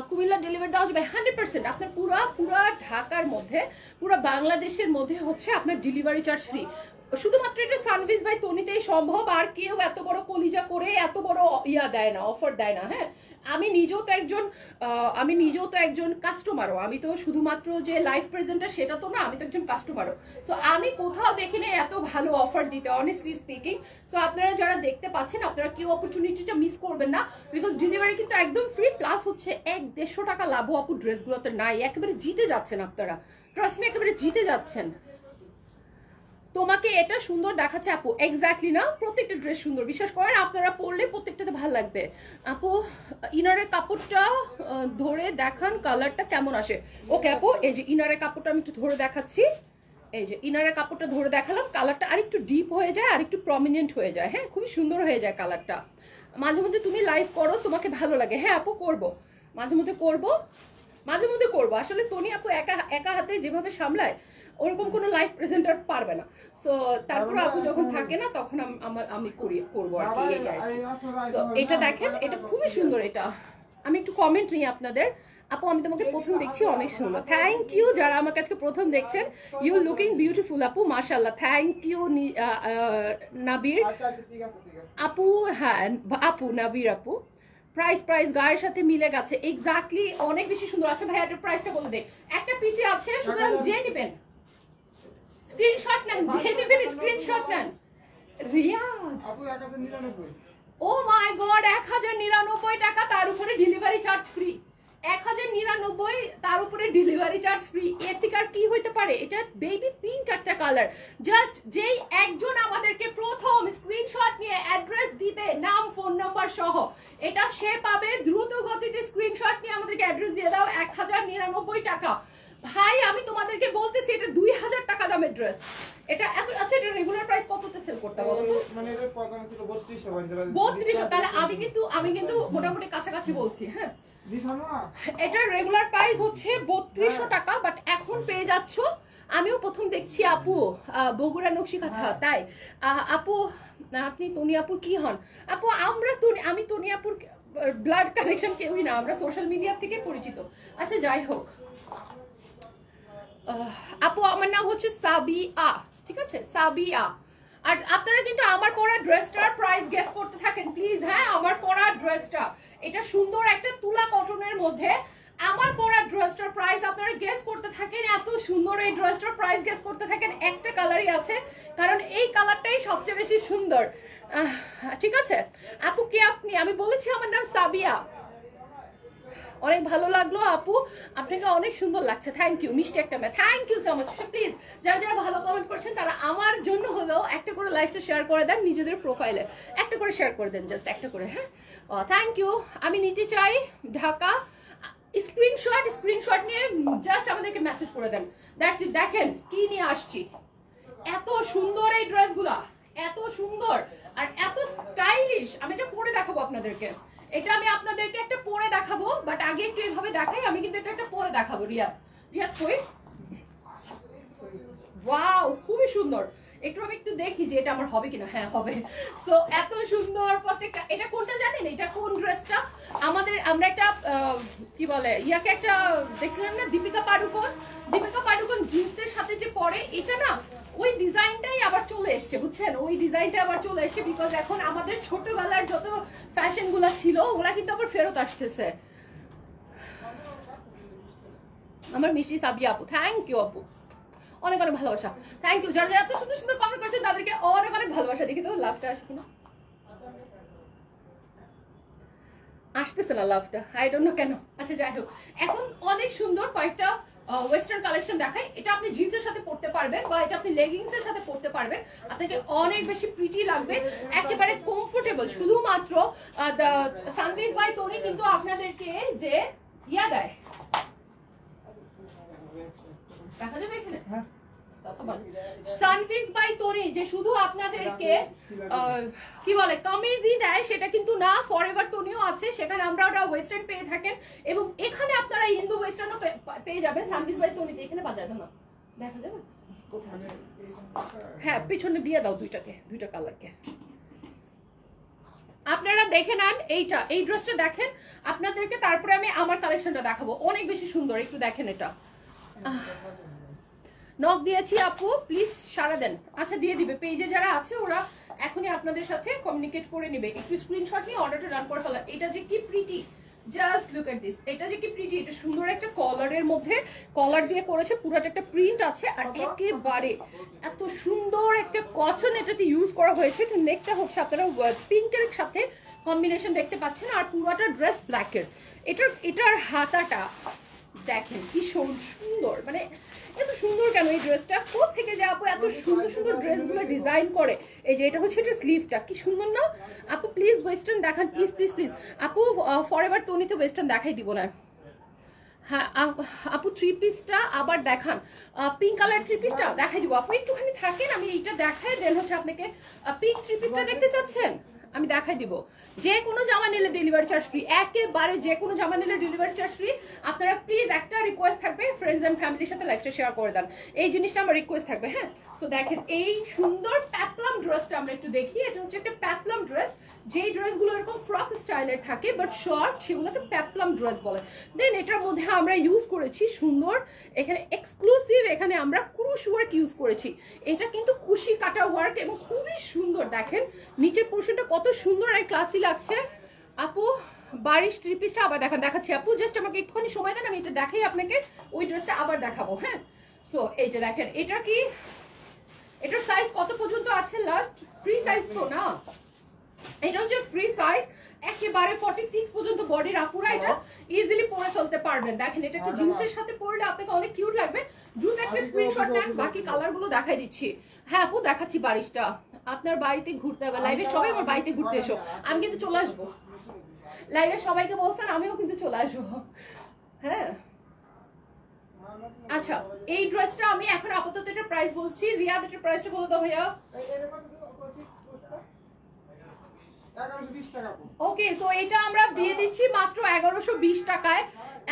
Comilla delivery দেওয়া যাবে 100%। আপনার পুরা ঢাকার মধ্যে, পুরো বাংলাদেশের মধ্যে হচ্ছে আপনার ডেলিভারি চার্জ ফ্রি। শুধুমাত্র এটা সানভিজ বাই তনিতেই সম্ভব, আর কেউ এত বড় কলিজা করে এত বড় দেয় না, অফার দেয় না। হ্যাঁ আমি নিজেও তো একজন কাস্টমারও, আমি তো শুধুমাত্র যে লাইভ প্রেজেন্টার সেটা তো না, আমি তো একজন কাস্টমারও। সো আমি কোথাও দেখিনি এত ভালো অফার দিতে, অনেস্টলি স্পিকিং। সো আপনারা যারা দেখতে পাচ্ছেন, আপনারা কেউ অপরচুনিটিটা মিস করবেন না, বিকজ ডেলিভারি কিন্তু একদম ফ্রি, প্লাস হচ্ছে 1-150 টাকা লাভ আপু ড্রেসগুলোতে নাই। একেবারে জিতে যাচ্ছেন আপনারা, ট্রাস্ট মি, একেবারে জিতে যাচ্ছেন। তোমাকে এটা সুন্দর দেখাচ্ছে আপু, এক্স্যাক্টলি না, প্রত্যেকটা ড্রেস সুন্দর, বিশ্বাস করেন, আপনারা পরলে প্রত্যেকটাতে ভালো লাগবে। আপু ইনারের কাপড়টা ধরে দেখান, কালারটা কেমন আসে। ওকে আপু, এই যে ইনারের কাপড়টা আমি একটু ধরে দেখাচ্ছি, এই যে ইনারের কাপড়টা ধরে দেখালাম, কালারটা আরেকটু ডিপ হয়ে যায়, আরেকটু প্রমিনেন্ট হয়ে যায়। হ্যাঁ, খুবই সুন্দর হয়ে যায় কালারটা। মাঝে মধ্যে তুমি লাইভ করো, তোমাকে ভালো লাগে। হ্যাঁ আপু করবো, মাঝে মধ্যে করবো, মাঝে মধ্যে করবো। আসলে টনি আপু একা একা হাতে যেভাবে সামলায় ওরকম কোনো লাইভ প্রেজেন্টার পারবে না। সো তারপর আপু যখন থাকে না তখন আমি করবো আর কি। সো এটা দেখেন, এটা খুবই সুন্দর। এটা আমি একটু কমেন্ট নিই আপনাদের। আপু আমি তোমাকে প্রথম দেখছি, অনেক সুন্দর। থ্যাংক ইউ যারা আমাকে আজকে প্রথম দেখছেন। ইউ লুকিং বিউটিফুল আপু, মাশাআল্লাহ। থ্যাংক ইউ নাবির আপু। হ্যাঁ আপু, নাবির আপু। প্রাইস গায়ের সাথে মিলে গেছে এক্স্যাক্টলি, অনেক বেশি সুন্দর। আচ্ছা ভাই এটার প্রাইসটা বলে দে। একটা পিসি আছে, সুতরাং যে নেবেন স্ক্রিনশট নেন, যে নেবেন স্ক্রিনশট নেন। রিয়াদ আপু 1099। ও মাই গড, 1099 টাকা, তার উপরে ডেলিভারি চার্জ ফ্রি। 1099 তার উপরে ডেলিভারি চার্জ ফ্রি। এর থেকে আর কি হইতে পারে? এটা বেবি পিঙ্ক একটা কালার। জাস্ট যেই একজন আমাদেরকে প্রথম স্ক্রিনশট নিয়ে অ্যাড্রেস দিবে, নাম ফোন নাম্বার সহ, এটা সে পাবে। দ্রুত গতিতে স্ক্রিনশট নিয়ে আমাদেরকে অ্যাড্রেস দিয়ে দাও। 1099 টাকা। ভাই আমি তোমাদেরকে বলতেছি এটা 2000 টাকা দামের ড্রেস। এটা এত। আচ্ছা এটা রেগুলার প্রাইস কততে সেল করতে বলো তো? মানে এর প্রথম ছিল 3200। 3200। তাহলে আমি কিন্তু মোটামুটি কাছাকাছি বলছি। হ্যাঁ, দিছানো এটার রেগুলার প্রাইস হচ্ছে 3200 টাকা, বাট এখন পেয়ে যাচ্ছ। আমিও প্রথম দেখছি আপু, বগুড়া নকশিকাঁথা। তাই আপু আপনি টনি আপুর কি হন? আপু আমি টনি আপুর ব্লাড কানেকশন কেউই না, আমরা সোশ্যাল মিডিয়া থেকে পরিচিত। আচ্ছা যাই হোক, আপু আমার নাম হচ্ছে সাবিয়া, ঠিক আছে? সাবিয়া। আর আপনারা কিন্তু আমার পরা ড্রেসটার প্রাইস গেস করতে থাকেন প্লিজ। হ্যাঁ, আমার পরা ড্রেসটা, এটা সুন্দর একটা তুলা কটনের মধ্যে আমার পরা ড্রেসটার প্রাইস আপনারা গেস করতে থাকেন। এত সুন্দর এই ড্রেসটার প্রাইস গেস করতে থাকেন। একটা কালারই আছে, কারণ এই কালারটাই সবচেয়ে বেশি সুন্দর। ঠিক আছে আপু, কে আপনি? আমি বলেছি আমার নাম সাবিয়া। অনেক ভালো লাগলো আপু, আপনাকে অনেক সুন্দর লাগছে। থ্যাংক ইউ, মিষ্টি একটা মেয়ে। Thank you so much. Please যারা যারা ভালো কমেন্ট করছেন তারা আমার জন্য হলেও একটা করে লাইভটা শেয়ার করে দেন, নিজেদের প্রোফাইলে একটা করে শেয়ার করে দেন, জাস্ট একটা করে। হ্যাঁ, থ্যাংক ইউ। আমি নিতে চাই ঢাকা। স্ক্রিনশট নিয়ে জাস্ট আমাদেরকে মেসেজ করে দেন। That's it. দেখেন কি নিয়ে আসছি। এত সুন্দর এই ড্রেসগুলা, এত সুন্দর আর এত স্টাইলিশ। আমি এটা পরে দেখাবো আপনাদেরকে। এটা আমি আপনাদেরকে একটা পরে দেখাবো, বাট আগে একটু এইভাবে দেখাই। আমি কিন্তু এটা একটা পরে দেখাবো। রিয়াদ কই? ওয়াও, খুবই সুন্দর। আমি একটু দেখি যে এটা আমার হবে কিনা। হ্যাঁ হবে। সো এত সুন্দর প্রত্যেকটা। এটা কোনটা জানেন? এটা কোন ড্রেসটা? আমরা একটা কি বলে ইয়াকে একটা দেখছিলাম না, দীপিকা পাডুকোন জিন্সের সাথে যে পরে, এটা না ওই ডিজাইনটাই আবার চলে এসছে, বুঝছেন? ওই ডিজাইনটা আবার চলে এসছে, বিকজ এখন আমাদের ছোটবেলার যত ফ্যাশন গুলা ছিল ওগুলা কিন্তু আবার ফেরত আসতেছে। আমার মিষ্টি সাবিয়া আপু, থ্যাংক ইউ আপু, অনেক অনেক ভালোবাসা। থ্যাংক ইউ যারা এত সুন্দর সুন্দর কমেন্ট করছেন, তাদেরকে অনেক অনেক ভালোবাসা। দেখি তো লাভটা আসে কিনা। আসতেছে না লাভটা, আই ডোন্ট নো কেন। আচ্ছা যাই হোক, এখন অনেক সুন্দর কয়েকটা ওয়েস্টার্ন কালেকশন দেখাই। এটা আপনি জিন্সের সাথে পরতে পারবেন, বা এটা আপনি লেগিংস এর সাথে পরতে পারবেন। আপনাকে অনেক বেশি প্রিটি লাগবে, একেবারে কমফোর্টেবল। শুধুমাত্র সানভিজ বাই টনি কিন্তু আপনাদেরকে যে ইয়া দেয়, দেখা যাবে এখানে সানভিজ বাই টনি যে শুধু আপনাদেরকে কি বলে কামিজই দেয়, সেটা কিন্তু না। ফরএভার টনিও আছে, সেখানে আমরা ওটা ওয়েস্টার্ন পেয়ে থাকেন, এবং এখানে আপনারা ইন্দো ওয়েস্টার্নও পেয়ে যাবেন সানভিজ বাই টনিতে। এখানে বাজানো না, দেখা যাবে কোথায়? হ্যাঁ, পিছনে দিয়ে দাও দুইটা কালারকে। আপনারা দেখে নেন এইটা, এই ড্রেসটা দেখেন আপনাদেরকে, তারপরে আমি আমার কালেকশনটা দেখাবো। অনেক বেশি সুন্দর, একটু দেখেন এটা। নক দিয়েছি আপু, প্লিজ সাড়া দেন। আচ্ছা দিয়ে দিবে, পেজে যারা আছে ওরা এখনই আপনাদের সাথে কমিউনিকেট করে নেবে। একটু স্ক্রিনশট নিয়ে অর্ডারটা রান করে ফেলা। এটা যে কি pretty, just look at this. এটা যে কি প্রিটি, এটা সুন্দর একটা কলারের মধ্যে কলার দিয়ে করেছে, পুরোটা একটা প্রিন্ট আছে, আর একেবারে এত সুন্দর একটা কটন এটাতে ইউজ করা হয়েছে। এটা নেকটা হচ্ছে আপনারা পিঙ্কের সাথে কম্বিনেশন দেখতে পাচ্ছেন, আর পুরোটা ড্রেস ব্ল্যাকের। এটার হাতাটা দেখেন কি সুন্দর, মানে এত সুন্দর কেন এই ড্রেসটা? কোথেকে যে আপু এত সুন্দর সুন্দর ড্রেসগুলো ডিজাইন করে। এই যে এটা হচ্ছে এটা স্লিভটা, কি সুন্দর না আপু? প্লিজ ওয়েস্টার্ন দেখান, প্লিজ প্লিজ প্লিজ আপু। ফরএভার টনিতে ওয়েস্টার্ন দেখাই দিব না। হ্যাঁ আপু থ্রি পিসটা আবার দেখান, পিঙ্ক কালার থ্রি পিসটা দেখাই দিব আপু, একটুখানি থাকেন আমি এইটা দেখাই দেন হচ্ছে আপনাকে। পিঙ্ক থ্রি পিসটা দেখতে চাচ্ছেন আমি দেখাই দিব। যে কোনো জামা নিলে ডেলিভারি চার্জ ফ্রি, একেবারে যে কোনো জামা নিলে ডেলিভারি চার্জ ফ্রি। আপনারা প্লিজ একটা রিকোয়েস্ট থাকবে, ফ্রেন্ডস এন্ড ফ্যামিলির সাথে লাইফটা শেয়ার করে দেন, এই জিনিসটা আমার রিকোয়েস্ট থাকবে। হ্যাঁ, সো দেখেন এই সুন্দর প্যাপলাম ড্রেসটা আমরা একটু দেখি। এটা হচ্ছে একটা প্যাপলাম ড্রেস, যেই ড্রেসগুলো এরকম ফ্রক স্টাইলের থাকে বাট শর্ট, সেগুলোকে প্যাপলাম ড্রেস বলে। দেন এটার মধ্যে আমরা ইউজ করেছি সুন্দর এখানে এক্সক্লুসিভ, এখানে আমরা ক্রুশ ওয়ার্ক ইউজ করেছি। এটা কিন্তু কুশি কাটা ওয়ার্ক এবং খুবই সুন্দর। দেখেন নিচের পোর্শনটা কত সুন্দর আর ক্লাসি লাগছে। আপু বারিশ থ্রি পিসটা আবার দেখাচ্ছি আপু, জাস্ট আমাকে একটুখানি সময় দেন, আমি এটা দেখাই আপনাকে, ওই ড্রেসটা আবার দেখাবো। হ্যাঁ, সো এই যে দেখেন এটা কি, এটার সাইজ কত পর্যন্ত আছে? লাস্ট ফ্রি সাইজ তো না, এটা হচ্ছে ফ্রি সাইজ, একেবারে 46 পর্যন্ত বডির আপুরা এটা ইজিলি পরে ফেলতে পারবেন। দেখেন এটা একটা জিন্সের সাথে পরলে আপনাকে অনেক কিউট লাগবে। দ্রুত একটা স্ক্রিনশট নেন, বাকি কালারগুলো দেখাই দিচ্ছি। হ্যাঁ আপু দেখাচ্ছি বারিশটা, আপনার বাড়িতে ঘুরতে হবে, লাইভে সবাই আমার বাড়িতে ঘুরতে এসো, আমি কিন্তু চলে আসবো। লাইভে সবাইকে বলছেন, আমিও কিন্তু চলে আসবো। হ্যাঁ আচ্ছা, এই ড্রেসটা আমি এখন আপাতত এটার প্রাইস বলছি। রিয়াদ এটার প্রাইসটা বলে দাও ভাইয়া। ওকে, সো এটা আমরা দিয়ে দিচ্ছি মাত্র 1120 টাকায়।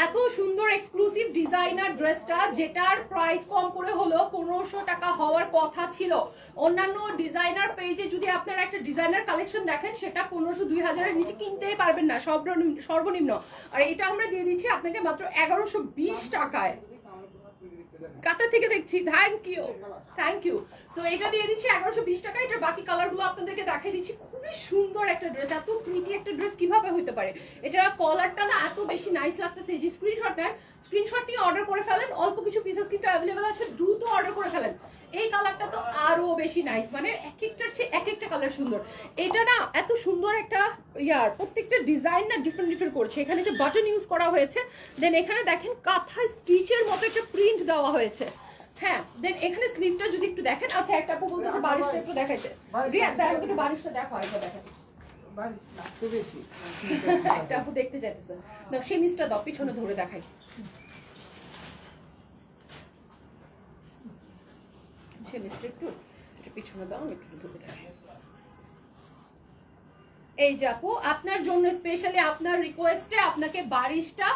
এত সুন্দর এক্সক্লুসিভ ডিজাইনার ড্রেসটা, যেটার প্রাইস কম করে হলো 1500 টাকা হওয়ার কথা ছিল। অন্যান্য ডিজাইনার পেজে যদি আপনারা একটা ডিজাইনার কালেকশন দেখেন, সেটা 1500-2000 এর নিচে কিনতেই পারবেন না, সর্বনিম্ন। আর এটা আমরা দিয়ে দিচ্ছি আপনাকে মাত্র 1120 টাকায়। কাতা থেকে দেখছি, থ্যাংক ইউ। সো এটা দিয়ে দিচ্ছি 1120 টাকা। এটা বাকি কালারগুলো আপনাদেরকে দেখাই দিচ্ছি। খুবই সুন্দর একটা ড্রেস, এত প্রিটি একটা ড্রেস কিভাবে হতে পারে? এটা কলারটা না এত বেশি নাইস লাগতেছে। এই যে স্ক্রিনশট নেন, স্ক্রিনশট নিয়ে অর্ডার করে ফেলেন, অল্প কিছু পিসেস কিন্তু অ্যাভেলেবেল আছে, দ্রুত অর্ডার করে ফেলেন। এই কালারটা তো আরো বেশি নাইস, মানে এক একটার চেয়ে এক একটা কালার সুন্দর। এটা না এত সুন্দর একটা প্রত্যেকটা ডিজাইন না ডিফারেন্ট করছে। এখানে একটা বাটন ইউজ করা হয়েছে, দেন এখানে দেখেন কাঁথা স্টিচের মতো একটা প্রিন্ট দেওয়া হয়েছে। হ্যাঁ, দেন এখানে স্লিভটা যদি একটু দেখেন। আচ্ছা একটা আপু বলতেছে বারিশটা একটু দেখাইতে, রিয়া দেখো একটু বারিশটা দেখো, এটা দেখেন একটা আপু দেখতে চাইতেছে। দাও সেমিসটা দাও, পিছনে ধরে দেখাই। সেমিসটা একটু পিছনে দাও, একটু ধরে দেখাই। এই যে আপু আপনার জন্য স্পেশালি আপনার রিকোয়েস্টে আপনাকে বারিশটা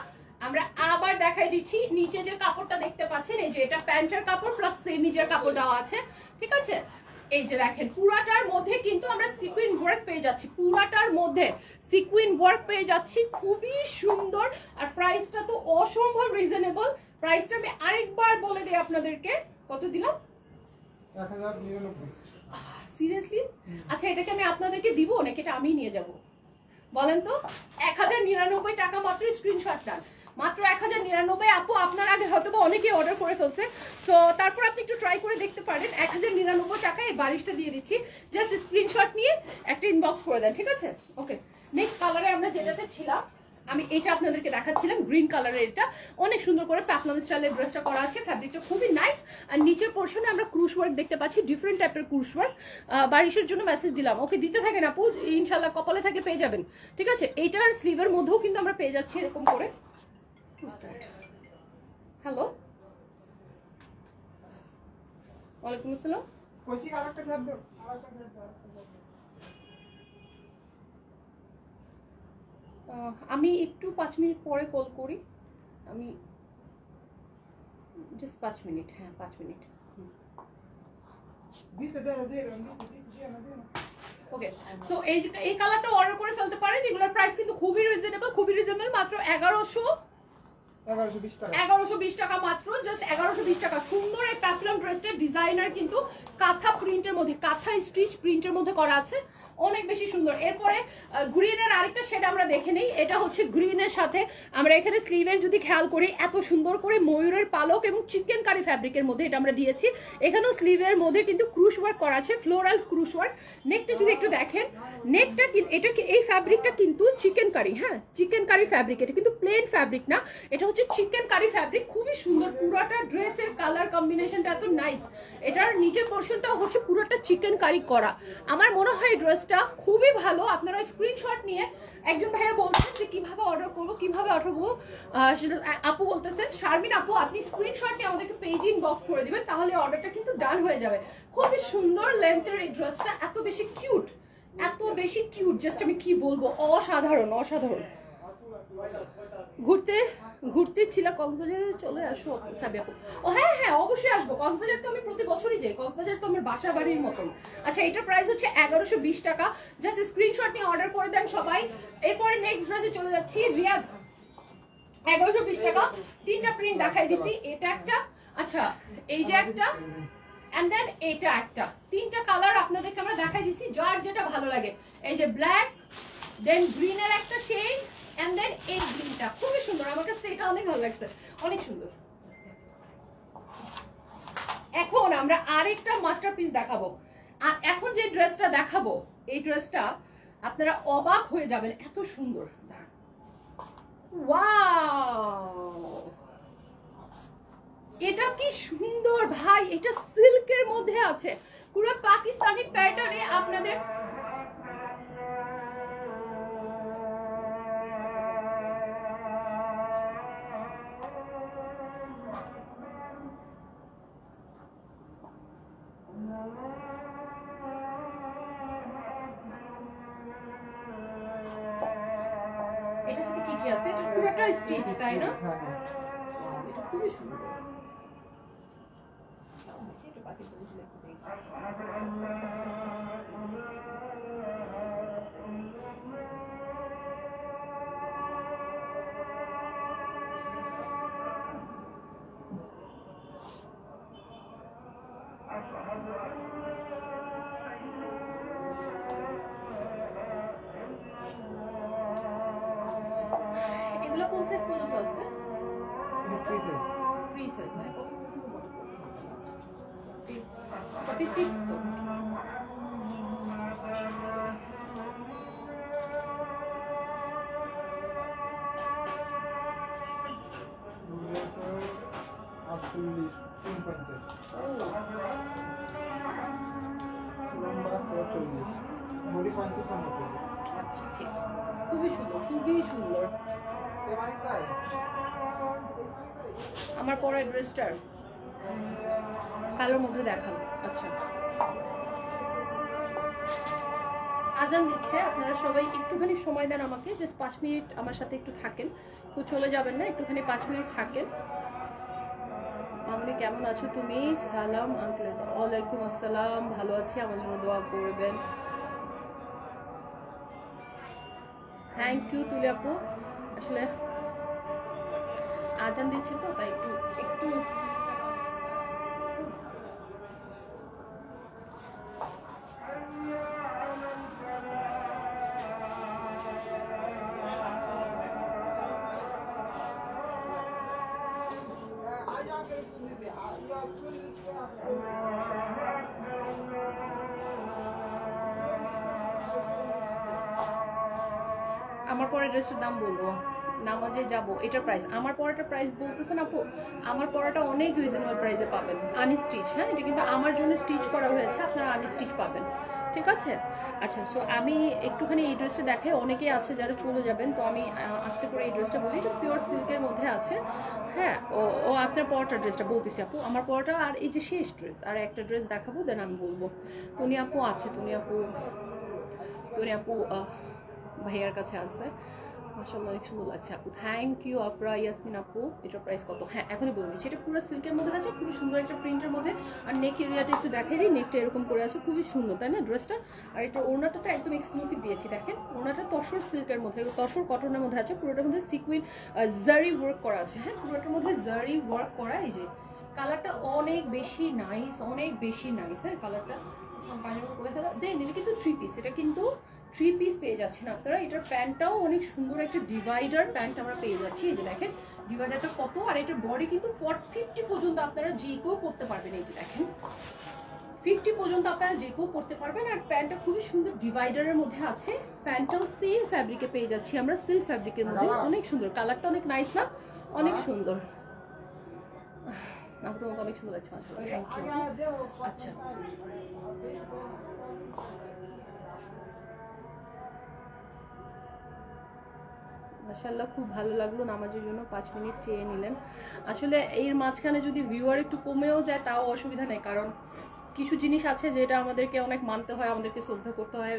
আমরা আবার দেখাই দিচ্ছি। নিচে যে কাপড়টা দেখতে পাচ্ছেন, এই যে এটা প্যান্টের কাপড় প্লাস সেমিজের কাপড় দেওয়া আছে, ঠিক আছে? এই যে দেখেন পুরাটার মধ্যে কিন্তু আমরা সিকুইন ওয়ার্ক পেয়ে যাচ্ছি, পুরাটার মধ্যে সিকুইন ওয়ার্ক পেয়ে যাচ্ছি, খুবই সুন্দর। আর প্রাইসটা তো অসম্ভব রিজনেবল। প্রাইসটা আমি আরেকবার বলে দিই আপনাদেরকে, কত দিলাম? 1099। সিরিয়াসলি? আচ্ছা এটাকে আমি আপনাদেরকে দিব নাকি এটা আমি নিয়ে যাব বলেন তো? 1099 টাকা মাত্র। স্ক্রিনশট দেন, মাত্র 1099। আপু আপনার আগে হয়তো বা অনেকেই অর্ডার করে ফেলছে, সো তারপর আপনি একটু ট্রাই করে দেখতে পারেন। 1099 টাকায় এই বারিশটা দিয়ে দিচ্ছি, জাস্ট স্ক্রিনশট নিয়ে একটা ইনবক্স করে দেন, ঠিক আছে? ওকে, নেক্সট কালারে আমরা যেটাতে ছিলাম, আমি এটা আপনাদেরকে দেখাচ্ছিলাম গ্রিন কালারের। এটা অনেক সুন্দর করে প্যাটলাম স্টাইলের ড্রেসটা করা আছে, ফ্যাব্রিকটা খুবই নাইস। আর নিচের পোর্শনে আমরা ক্রুশ ওয়ার্ক দেখতে পাচ্ছি, ডিফারেন্ট টাইপের ক্রুশ ওয়ার্ক। বারিশের জন্য মেসেজ দিলাম, ওকে দিতে থাকেন আপু, ইনশাল্লাহ কপালে থাকলে পেয়ে যাবেন, ঠিক আছে? এইটার স্লিভের মধ্যেও কিন্তু আমরা পেয়ে যাচ্ছি এরকম করে। হ্যালো, ওয়ালাইকুম আসসালাম। আমি একটু 5 মিনিট পরে কল করি, আমি জাস্ট 5 মিনিট। হ্যাঁ 5 মিনিট। ওকে, সো এই কালারটা অর্ডার করে ফেলতে পারেন। এগুলোর প্রাইস কিন্তু খুবই রিজনেবল, মাত্র 1120 টাকা মাত্র, জাস্ট 1120 টাকা। সুন্দর এই প্যাটলাম ড্রেসটার ডিজাইনার কিন্তু কাঁথা প্রিন্টের মধ্যে, কাঁথা স্টিচ প্রিন্টের মধ্যে করা আছে, অনেক বেশি সুন্দর। এরপরে গ্রিনের আরেকটা শেড আমরা দেখে নেই। এটা হচ্ছে গ্রিনের সাথে আমরা এখানে স্লিভের যদি খেয়াল করি, এত সুন্দর করে ময়ূরের পালক এবং চিকেন কারি ফ্যাব্রিকের মধ্যে এটা আমরা দিয়েছি। এখানেও স্লিভের মধ্যে কিন্তু ক্রুশ ওয়ার্ক করা আছে, ফ্লোরাল ক্রুশ ওয়ার্ক। নেকটা যদি একটু দেখেন, নেকটা এটা এই ফ্যাব্রিকটা কিন্তু চিকেন কারি, হ্যাঁ চিকেন কারি ফ্যাব্রিক। এটা কিন্তু প্লেন ফ্যাব্রিক না, এটা হচ্ছে চিকেন কারি ফ্যাব্রিক, খুবই সুন্দর। পুরোটা ড্রেসের কালার কম্বিনেশনটা এত নাইস। এটার নিচের পোর্শনটাও হচ্ছে পুরোটা চিকেন কারি করা। আমার মনে হয় এই ড্রেসটা ড্রেসটা খুবই ভালো। আপনারা স্ক্রিনশট নিয়ে, একজন ভাইয়া বলছেন যে কিভাবে অর্ডার করবো, কিভাবে অর্ডার করবো, সেটা আপু বলতেছেন শারমিন আপু আপনি স্ক্রিনশট নিয়ে আমাদেরকে পেজ ইনবক্স করে দিবেন, তাহলে অর্ডারটা কিন্তু ডান হয়ে যাবে। খুবই সুন্দর লেন্থের এই ড্রেসটা, এত বেশি কিউট, এত বেশি কিউট, জাস্ট আমি কি বলবো, অসাধারণ অসাধারণ। ঘুরতে ঘুরতে ছিল কক্সবাজারে, চলে আসো সাবি আপু। ও হ্যাঁ হ্যাঁ অবশ্যই আসবো, কক্সবাজার তো আমি প্রতি বছরই যাই, কক্সবাজার তো আমার বাসা বাড়ির মতন। আচ্ছা এটার প্রাইস হচ্ছে 1120 টাকা, জাস্ট স্ক্রিনশট নিয়ে অর্ডার করে দেন সবাই। এরপরে নেক্সট ড্রেসে চলে যাচ্ছি, রিয়াদ 1120 টাকা, তিনটা প্রিন্ট দেখাই দিছি, এটা একটা, আচ্ছা এই যে একটা, এন্ড দেন এটা একটা, তিনটা কালার আপনাদেরকে আমরা দেখাই দিছি, যার যেটা ভালো লাগে। এই যে ব্ল্যাক, দেন গ্রিনের একটা শেড, এন্ড দেন এই গ্রিনটা খুবই সুন্দর, আমার কাছে এটা অনেক ভালো লাগছে, অনেক সুন্দর। এখন আমরা আরেকটা মাস্টারপিস দেখাবো, আর এখন যে ড্রেসটা দেখাবো এই ড্রেসটা আপনারা অবাক হয়ে যাবেন, এত সুন্দর। ওয়াও এটা কি সুন্দর ভাই, এটা সিল্কের মধ্যে আছে, পুরো পাকিস্তানি প্যাটার্নে আপনাদের। এটা সাথে কি কি আছে, এটা পুরোটা স্টিচ তাই না? এটা খুবই সুন্দর। এগুলো কোন সাইজ পর্যন্ত আছে? ফ্রি সাইজ মানে কত পর্যন্ত বড়? 46 তো। আচ্ছা ঠিক আছে, খুবই সুন্দর, খুবই সুন্দর। আমার পরে ড্রেসটার কালোর মধ্যে দেখাবো। আচ্ছা আজান দিচ্ছে, আপনারা সবাই একটুখানি সময় দেন আমাকে, জাস্ট 5 মিনিট আমার সাথে একটু থাকেন, কেউ চলে যাবেন না, একটুখানি 5 মিনিট থাকেন। মামনি কেমন আছো তুমি? সালাম আঙ্কেল। ওয়ালাইকুম আসসালাম, ভালো আছি, আমার জন্য দোয়া করবেন। থ্যাংক ইউ তুলি আপু, আসলে আজান দিচ্ছে তো তাই একটু একটু আমার পরে ড্রেসের দাম বলবো, নামাজে যাব, এটার প্রাইস, আমার পরাটার প্রাইস বলতেছেন আপু, আমার পরাটা অনেক রিজনেবল প্রাইসে পাবেন, আনস্টিচ। হ্যাঁ এটা কিন্তু আমার জন্য স্টিচ করা হয়েছে, আপনারা আনস্টিচ পাবেন, ঠিক আছে? আচ্ছা সো আমি একটুখানি এই ড্রেসটা দেখাই, অনেকেই আছে যারা চলে যাবেন, তো আমি আস্তে করে এই ড্রেসটা বলি, এটা পিওর সিল্কের মধ্যে আছে। হ্যাঁ ও আপনার পরাটার ড্রেসটা বলতেছি আপু, আমার পরাটা আর এই যে শেষ ড্রেস, আর একটা ড্রেস দেখাবো দেন আমি বলবো। তনি আপু আছে, তনি আপু ভাইয়ার কাছে আছে, মাশাআল্লাহ অনেক সুন্দর লাগছে আপু, থ্যাংক ইউ আফরা ইয়াসমিন আপু। এটার প্রাইস কত? হ্যাঁ এখনই বলে দিচ্ছি, এটা পুরো সিল্কের মধ্যে আছে, খুবই সুন্দর একটা প্রিন্টের মধ্যে, আর নেক এরিয়াটা একটু দেখাই দিই, নেকটা এরকম করে আছে, খুবই সুন্দর তাই না ড্রেসটা? আর এটা ওড়নাটা তো একদম এক্সক্লুসিভ দিয়েছি, দেখেন ওড়নাটা তসর সিল্কের মধ্যে, তসর কটনের মধ্যে আছে, পুরোটার মধ্যে সিকুইন জারি ওয়ার্ক করা আছে। হ্যাঁ পুরোটার মধ্যে জারি ওয়ার্ক করা, এই যে কালারটা অনেক বেশি নাইস, অনেক বেশি নাইস। হ্যাঁ কালারটা দেন, এটা কিন্তু 3 পিস, এটা কিন্তু 3 পিস পেয়ে যাচ্ছেন আপনারা। এটার প্যান্টটাও অনেক সুন্দর একটা ডিভাইডার প্যান্ট আমরা পেয়ে যাচ্ছি, এই যে দেখেন ডিভাইডারটা কত, আর এটার বডি কিন্তু 50 পর্যন্ত আপনারা যে কেউ করতে পারবেন, এই যে দেখেন 50 পর্যন্ত আপনারা যে কেউ করতে পারবেন। আর প্যান্টটা খুবই সুন্দর ডিভাইডারের মধ্যে আছে, প্যান্টটাও সেম ফ্যাব্রিকে পেয়ে যাচ্ছি আমরা, সিল্ক ফ্যাব্রিকের মধ্যে, অনেক সুন্দর, কালারটা অনেক নাইস না, অনেক সুন্দর, তোমাকে অনেক সুন্দর লাগছে মাশাআল্লাহ, থ্যাংক ইউ। আচ্ছা মাশাআল্লাহ খুব ভালো লাগলো। নামাজের জন্য 5 মিনিট চেয়ে নিলেন। আসলে এর মাঝখানে যদি ভিউয়ার একটু কমেও যায় তাও অসুবিধা নেই, কারণ কিছু জিনিস আছে যেটা আমাদেরকে অনেক মানতে হয়, আমাদেরকে শ্রদ্ধা করতে হয়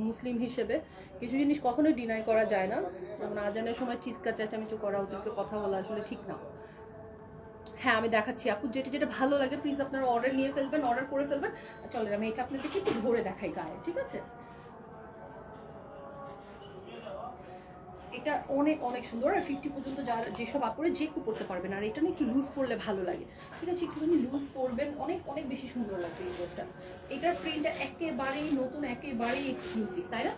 মুসলিম হিসেবে। কিছু জিনিস কখনোই ডিনাই করা যায় না, যেমন আজানের সময় চিৎকার চেঁচামেচি করা, ওদেরকে কথা বলা আসলে ঠিক না। হ্যাঁ আমি দেখাচ্ছি আপু, যেটা যেটা ভালো লাগে প্লিজ আপনারা অর্ডার নিয়ে ফেলবেন, অর্ডার করে ফেলবেন। চলেন আমি এটা আপনাদেরকে একটু ধরে দেখাই গায়ে, ঠিক আছে? এটা অনেক অনেক সুন্দর, আর 50 পর্যন্ত যারা যেসব আপুরে যে কেউ পড়তে পারবেন। আর এটা না একটু লুজ পরলে ভালো লাগে, ঠিক আছে? একটুখানি লুজ পরবেন, অনেক অনেক বেশি সুন্দর লাগবে এই ড্রেসটা। এটার প্রিন্টটা একেবারেই নতুন, একেবারেই এক্সক্লুসিভ, তাই না?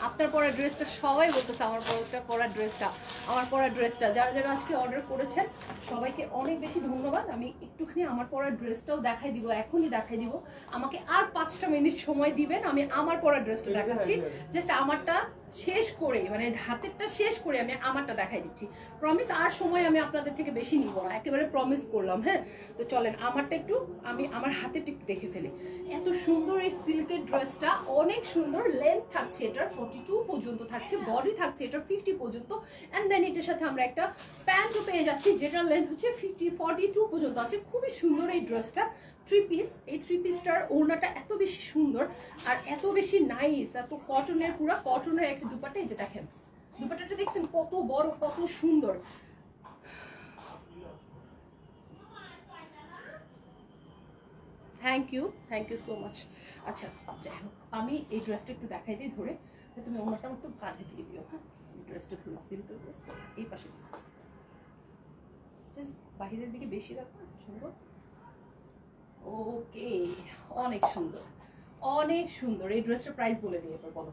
আপনার পরা ড্রেসটা সবাই বলতেছে আমার পরা ড্রেসটা। যারা যারা আজকে অর্ডার করেছেন সবাইকে অনেক বেশি ধন্যবাদ। আমি একটুখানি আমার পরা ড্রেসটাও দেখাই দিব, এখনই দেখাই দিব। আমাকে আর 5টা মিনিট সময় দিবেন, আমি আমার পরা ড্রেসটা দেখাচ্ছি। জাস্ট আমারটা শেষ করে, মানে হাতেরটা শেষ করে আমি আমারটা দেখাই দিচ্ছি। প্রমিস আর সময় আমি আপনাদের থেকে বেশি নিব না, একেবারে প্রমিস করলাম। হ্যাঁ তো চলেন আমারটা একটু, আমি আমার হাতেরটা একটু দেখে ফেলি। এত সুন্দর এই সিল্কের ড্রেসটা, অনেক সুন্দর। লেন্থ থাকছে এটার 42 পর্যন্ত থাকছে, বডি থাকছে এটার 50 পর্যন্ত, অ্যান্ড দেন এটার সাথে আমরা একটা প্যান্টও পেয়ে যাচ্ছি যেটার লেন্থ হচ্ছে 42 পর্যন্ত আছে। খুবই সুন্দর এই ড্রেসটা, 3 পিস। এই 3 পিসটার ওড়নাটা এত বেশি সুন্দর আর এত বেশি নাইস, এত কটনের, পুরো কটনের একটা দুপাট্টা। এই যে দেখেন দুপাট্টাটা দেখছেন কত বড়, কত সুন্দর। Thank you so much. আচ্ছা যাই হোক, আমি এই ড্রেসটা একটু দেখাই দিই ধরে, তুমি ওনাটা একটু কাঁধে দিয়ে দিও। হ্যাঁ এই ড্রেসটা ধরে, সিল্কের ড্রেস তো এই পাশে জাস্ট বাহিরের দিকে বেশি রাখো, সুন্দর। ওকে, অনেক সুন্দর, অনেক সুন্দর। এই ড্রেসটার প্রাইস বলে দিই এবার, বলো।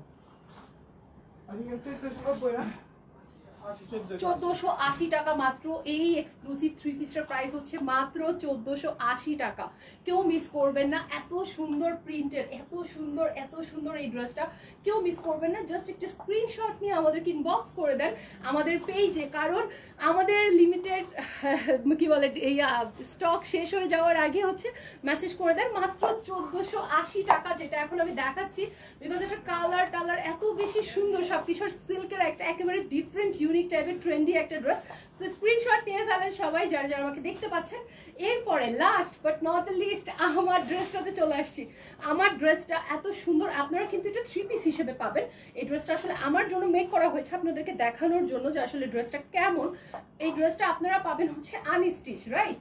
1480 টাকা মাত্র। এই এক্সক্লুসিভ 3 পিসটার প্রাইস হচ্ছে মাত্র 1480 টাকা। কেউ মিস করবেন না, এত সুন্দর প্রিন্টের, এত সুন্দর এই ড্রেসটা কেউ মিস করবেন না। জাস্ট একটা স্ক্রিনশট নিয়ে আমাদেরকে ইনবক্স করে দেন আমাদের পেজে, কারণ আমাদের লিমিটেড কি বলে এই স্টক শেষ হয়ে যাওয়ার আগে হচ্ছে মেসেজ করে দেন। মাত্র 1480 টাকা, যেটা এখন আমি দেখাচ্ছি, বিকজ এটা কালার এত বেশি সুন্দর, সবকিছুর সিল্কের একটা একেবারে ডিফারেন্ট ইউনিক টাইপের ট্রেন্ডি একটা ড্রেস। সো স্ক্রিনশট নিয়ে ফেলেন সবাই যারা যারা আমাকে দেখতে পাচ্ছেন। এরপরে last but not the least আমার ড্রেসটাতে চলে আসছি। আমার ড্রেসটা এত সুন্দর, আপনারা কিন্তু এটা 3 পিস হিসেবে পাবেন। এই ড্রেসটা আসলে আমার জন্য মেক করা হয়েছে, আপনাদেরকে দেখানোর জন্য যে আসলে ড্রেসটা কেমন। এই ড্রেসটা আপনারা পাবেন হচ্ছে আনস্টিচ, রাইট?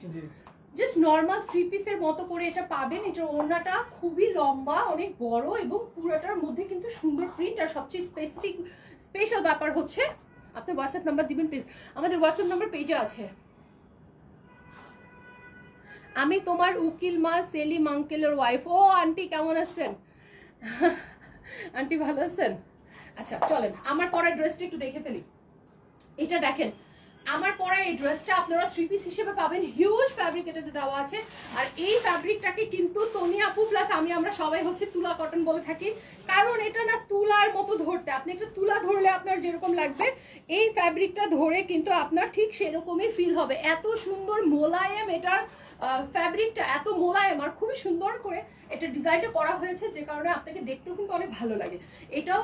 জাস্ট নর্মাল 3 পিসের মতো করে এটা পাবেন। এটার ওড়নাটা খুবই লম্বা, অনেক বড়, এবং পুরোটার মধ্যে কিন্তু সুন্দর প্রিন্ট। আর সবচেয়ে স্পেশাল ব্যাপার হচ্ছে, আপনার হোয়াটসঅ্যাপ নাম্বার দিবেন প্লিজ, আমাদের হোয়াটসঅ্যাপ নাম্বার পেজে আছে। আমি তোমার উকিল মা, সেলিম আঙ্কেলের ওয়াইফ। ও আন্টি কেমন আছেন? আন্টি ভালো আছেন? আচ্ছা চলেন আমার পরা ড্রেসটা একটু দেখে ফেলি। এটা দেখেন আমার পরা এই ড্রেসটা আপনারা 3 পিস হিসেবে পাবেন। হিউজ ফ্যাব্রিক এটাতে দেওয়া আছে, আর এই ফ্যাব্রিকটাকে কিন্তু তনি আপু প্লাস আমরা সবাই হচ্ছে তুলা কটন বলে থাকি, কারণ এটা না তুলার মতো ধরতে। আপনি একটা তুলা ধরলে আপনার যেরকম লাগবে, এই ফ্যাব্রিকটা ধরে কিন্তু আপনার ঠিক সেরকমই ফিল হবে। এত সুন্দর মোলায়েম এটার ফ্যাব্রিকটা, এত মোলায়েম, আর খুবই সুন্দর করে এটা ডিজাইনটা করা হয়েছে, যে কারণে আপনাকে দেখতেও কিন্তু অনেক ভালো লাগে। এটাও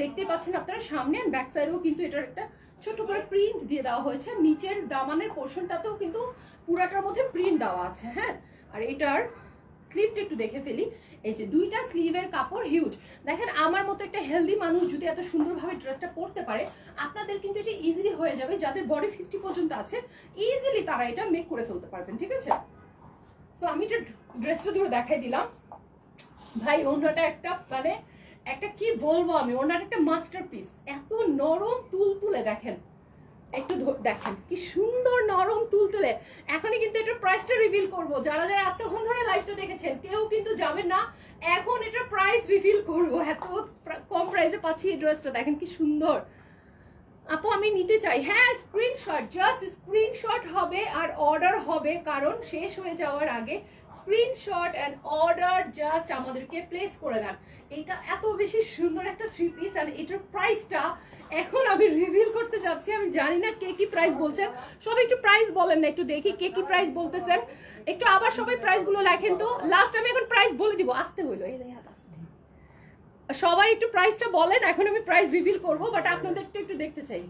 দেখতে পাচ্ছেন আপনারা সামনে, আর ব্যাক সাইডেও কিন্তু এটার একটা ছোট করে প্রিন্ট দিয়ে দেওয়া হয়েছে। নিচের দামানের পোর্শনটাতেও কিন্তু পুরাটার মধ্যে প্রিন্ট দেওয়া আছে। হ্যাঁ আর এটার স্লিভটা একটু দেখে ফেলি। এই যে দুইটা স্লিভের কাপড় হিউজ। দেখেন আমার মতো একটা হেলদি মানুষ যদি এত সুন্দরভাবে ড্রেসটা পরতে পারে, আপনাদের কিন্তু এটা ইজিলি হয়ে যাবে। যাদের বডি 50 পর্যন্ত আছে, ইজিলি তারা এটা মেক করে ফেলতে পারবেন, ঠিক আছে? তো আমি এটা ড্রেসটা ধরে দেখাই দিলাম। ভাই ওনাটা একটা মানে একটা কি বলবো আমি, ওনার একটা মাস্টারপিস। এত নরম তুলতুলে, দেখেন একটু দেখেন কি সুন্দর নরম তুলতুলে। এখনই কিন্তু এটার প্রাইসটা রিভিল করব। যারা যারা এতক্ষণ ধরে লাইভটা দেখেছেন কেউ কিন্তু যাবেন না, এখন এটার প্রাইস রিভিল করব। এত কম প্রাইসে পাচ্ছি এই ড্রেসটা, দেখেন কি সুন্দর। আপু আমি নিতে চাই। হ্যাঁ স্ক্রিনশট, জাস্ট স্ক্রিনশট হবে আর অর্ডার হবে, কারণ শেষ হয়ে যাওয়ার আগে স্ক্রিনশট এন্ড অর্ডার জাস্ট আমাদেরকে প্লেস করে দেন। এটা এত বেশি সুন্দর একটা 3 পিস, আর এটার প্রাইসটা এখন আমি রিভিল করতে যাচ্ছি। আমি জানি না কে কি প্রাইস বলছেন, সবাই একটু প্রাইস বলেন না, একটু দেখি কে কি প্রাইস বলতেছেন। একটু আবার সবাই প্রাইস গুলো লেখেন তো। লাস্ট আমি এখন প্রাইস বলে দিব, আসতে বললো এই হাত আসতে। সবাই একটু প্রাইসটা বলেন, এখন আমি প্রাইস রিভিল করব, বাট আপনাদেরটা একটু দেখতে চাই।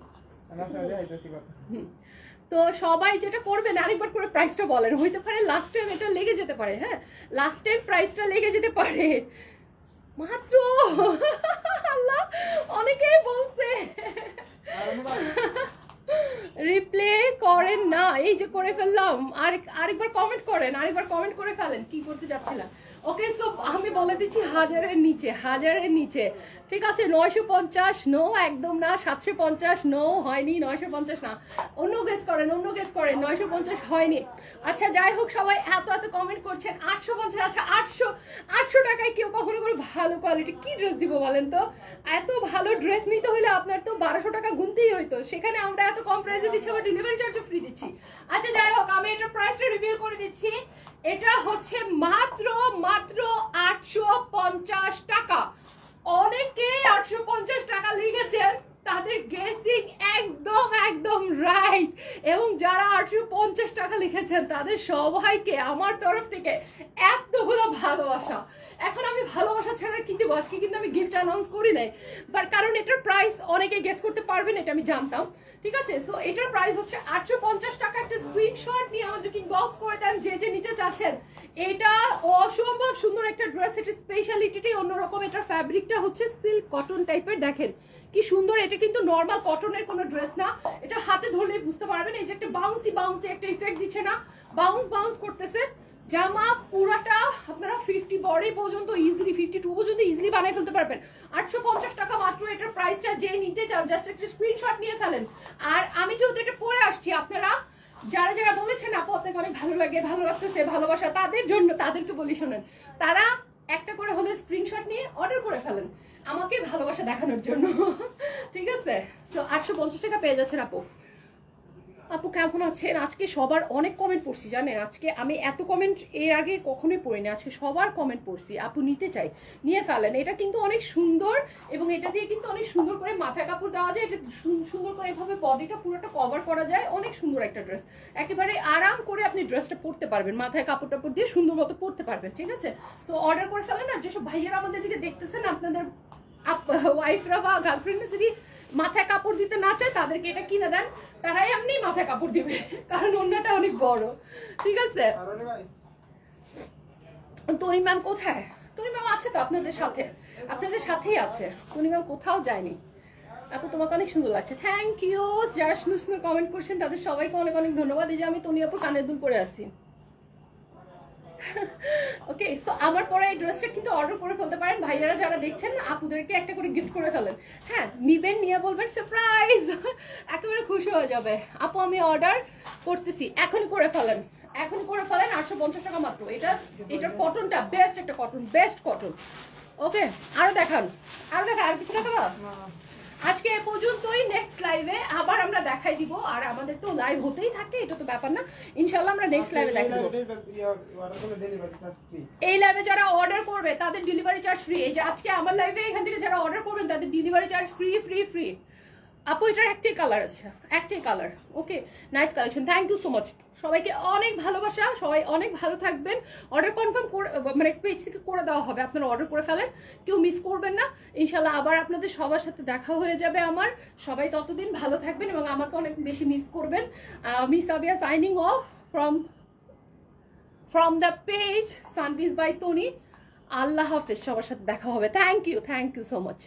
তো সবাই যেটা করবেন আরেকবার করে প্রাইসটা বলেন, হইতে পারে লাস্ট টাইম এটা লেগে যেতে পারে, হ্যাঁ লাস্ট টাইম প্রাইসটা লেগে যেতে পারে। মাত্র আল্লাহ অনেকেই বলছে রিপ্লে করেন না, এই যে করে ফেললাম, আরেকবার কমেন্ট করেন, আরেকবার কমেন্ট করে ফেলেন কি করতে যাচ্ছিলাম। ওকে সো আমি বলে দিচ্ছি 1000-এর নিচে, 1000-এর নিচে, ঠিক আছে। 950 নো, একদম না। 750 নো, হয়নি। 950 না, অন্য গেস করেন, অন্য গেস করেন। 950 হয়নি। আচ্ছা যাই হোক, সবাই এত এত কমেন্ট করছেন। 850, আচ্ছা 800 টাকায় কেউ কখনো কোনো ভালো কোয়ালিটি কি ড্রেস দিব বলেন তো? এত ভালো ড্রেস নিতে হলে আপনার তো 1200 টাকা গুনতেই হইতো, সেখানে আমরা এত কম প্রাইসে দিচ্ছি, আবার ডেলিভারি চার্জও ফ্রি দিচ্ছি। আচ্ছা যাই হোক, আমি এটা প্রাইসটা রিভিল করে দিচ্ছি। এটা হচ্ছে মাত্র 850 টাকা। অনেকে 850 টাকা লিখেছেন, তাদের গেসিং একদম একদম রাইট, এবং যারা 850 টাকা লিখেছেন তাদের সবাইকে আমার তরফ থেকে এতগুলো ভালোবাসা। এখন আমি ভালোবাসা ছাড়া কি দেবো? আজকে কিন্তু আমি গিফট অ্যানাউন্স করি নাই, বাট কারণ এটার প্রাইস অনেকে গেস করতে পারবেন, এটা আমি জানতাম, ঠিক আছে। সো এটার প্রাইস হচ্ছে 850 টাকা। একটা স্ক্রিনশট নিয়ে আমাদের ইনবক্স করে দেন যে যে নিতে চাচ্ছেন। এটা অসম্ভব সুন্দর একটা ড্রেস, এটা স্পেশালিটিটাই অন্যরকম। এটার ফ্যাব্রিকটা হচ্ছে সিল্ক কটন টাইপের, দেখেন কি সুন্দর। এটা কিন্তু নর্মাল কটনের কোনো ড্রেস না, এটা হাতে ধরলে বুঝতে পারবেন। এই যে একটা বাউন্সি বাউন্সি একটা ইফেক্ট দিচ্ছে না, বাউন্স বাউন্স করতেছে। জামা পুরাটা আপনারা 50 বডি পর্যন্ত ইজিলি, 52 পর্যন্ত ইজিলি বানিয়ে ফেলতে পারবেন। 850 টাকা মাত্র। এটার প্রাইসটা যে নিতে চান জাস্ট একটা স্ক্রিনশট নিয়ে ফেলেন। আর আমি যেহেতু এটা পরে আসছি, আপনারা যারা যারা বলেছেন আপু আপনাকে অনেক ভালো লাগে, ভালো লাগতেছে, ভালোবাসা, তাদের জন্য, তাদেরকে বলি শোনেন, তারা একটা করে হলে স্ক্রিনশট নিয়ে অর্ডার করে ফেলেন আমাকে ভালোবাসা দেখানোর জন্য, ঠিক আছে। সো 850 টাকা পেয়ে যাচ্ছেন আপু। আপু কেমন আছেন? আজকে সবার অনেক কমেন্ট পড়ছি জানেন, আজকে আমি এত কমেন্ট এর আগে কখনোই পড়িনি, আজকে সবার কমেন্ট পড়ছি। আপু নিতে চাই, নিয়ে ফেলেন। এটা কিন্তু অনেক সুন্দর, এবং এটা দিয়ে কিন্তু অনেক সুন্দর করে মাথায় কাপড় দেওয়া যায়, এটা সুন্দর করে এভাবে বডিটা পুরোটা কভার করা যায়। অনেক সুন্দর একটা ড্রেস, একেবারে আরাম করে আপনি ড্রেসটা পরতে পারবেন, মাথায় কাপড় টাপড় দিয়ে সুন্দর মতো পরতে পারবেন, ঠিক আছে। সো অর্ডার করে ফেলেন। আর যেসব ভাইয়েরা আমাদের দিকে দেখতেছেন, আপনাদের ওয়াইফরা বা গার্লফ্রেন্ডরা যদি মাথায় কাপড় দিতে না চায়, তাদেরকে এটা কিনে দেন, তারাই এমনি মাথায় কাপড় দিবে, কারণ অন্যটা অনেক বড়, ঠিক আছে। তনি ম্যাম কোথায়? তনি ম্যাম আছে তো আপনাদের সাথে, আপনাদের সাথেই আছে। তনি ম্যাম কোথাও যায়নি। আপু তোমাকে অনেক সুন্দর লাগছে, থ্যাংক ইউ। যারা সুন্দর সুন্দর কমেন্ট করছেন তাদের সবাইকে অনেক অনেক ধন্যবাদ। এই যে আমি তনি আপুর কানের দুল পরে আসি। ওকে, সো আমার পরে এই ড্রেসটা কিন্তু অর্ডার করে ফেলতে পারেন। ভাইয়ারা যারা দেখছেন, আপুদেরকে একটা করে গিফট করে ফেলেন। হ্যাঁ, নিবেন, নিয়ে বলবেন সারপ্রাইজ, একেবারে খুশি হয়ে যাবে। আপু আমি অর্ডার করতেছি, এখনই করে ফেলেন, এখন করে ফেলেন। 850 টাকা মাত্র। এটার কটনটা বেস্ট, একটা কটন, বেস্ট কটন। ওকে, আরো দেখান, আরো দেখান, আর কিছু দেখাবা? আজকে এ পর্যন্তই। নেক্সট লাইভে আবার আমরা দেখাই দিব, আর আমাদের তো লাইভ হতেই থাকে, এটা তো ব্যাপার না। ইনশাআল্লাহ আমরা নেক্সট লাইভে দেখাই দিব। এই লাইভে যারা অর্ডার করবে তাদের ডেলিভারি চার্জ ফ্রি। এই যে আজকে আমার লাইভে এখান থেকে যারা অর্ডার করবেন তাদের delivery charge free free free. আপু এটার একটাই কালার আছে, একটাই colour. Okay, nice collection, thank you so much. সবাইকে অনেক ভালোবাসা, সবাই অনেক ভালো থাকবেন। অর্ডার কনফার্ম করে, মানে পেজ থেকে করে দেওয়া হবে, আপনারা অর্ডার করে ফেলেন, কেউ মিস করবেন না। ইনশাল্লাহ আবার আপনাদের সবার সাথে দেখা হয়ে যাবে আমার। সবাই ততদিন ভালো থাকবেন এবং আমাকে অনেক বেশি মিস করবেন। Miss Abiya signing off from the page Sunbees by Tony. আল্লাহ হাফেজ, সবার সাথে দেখা হবে। Thank you so much.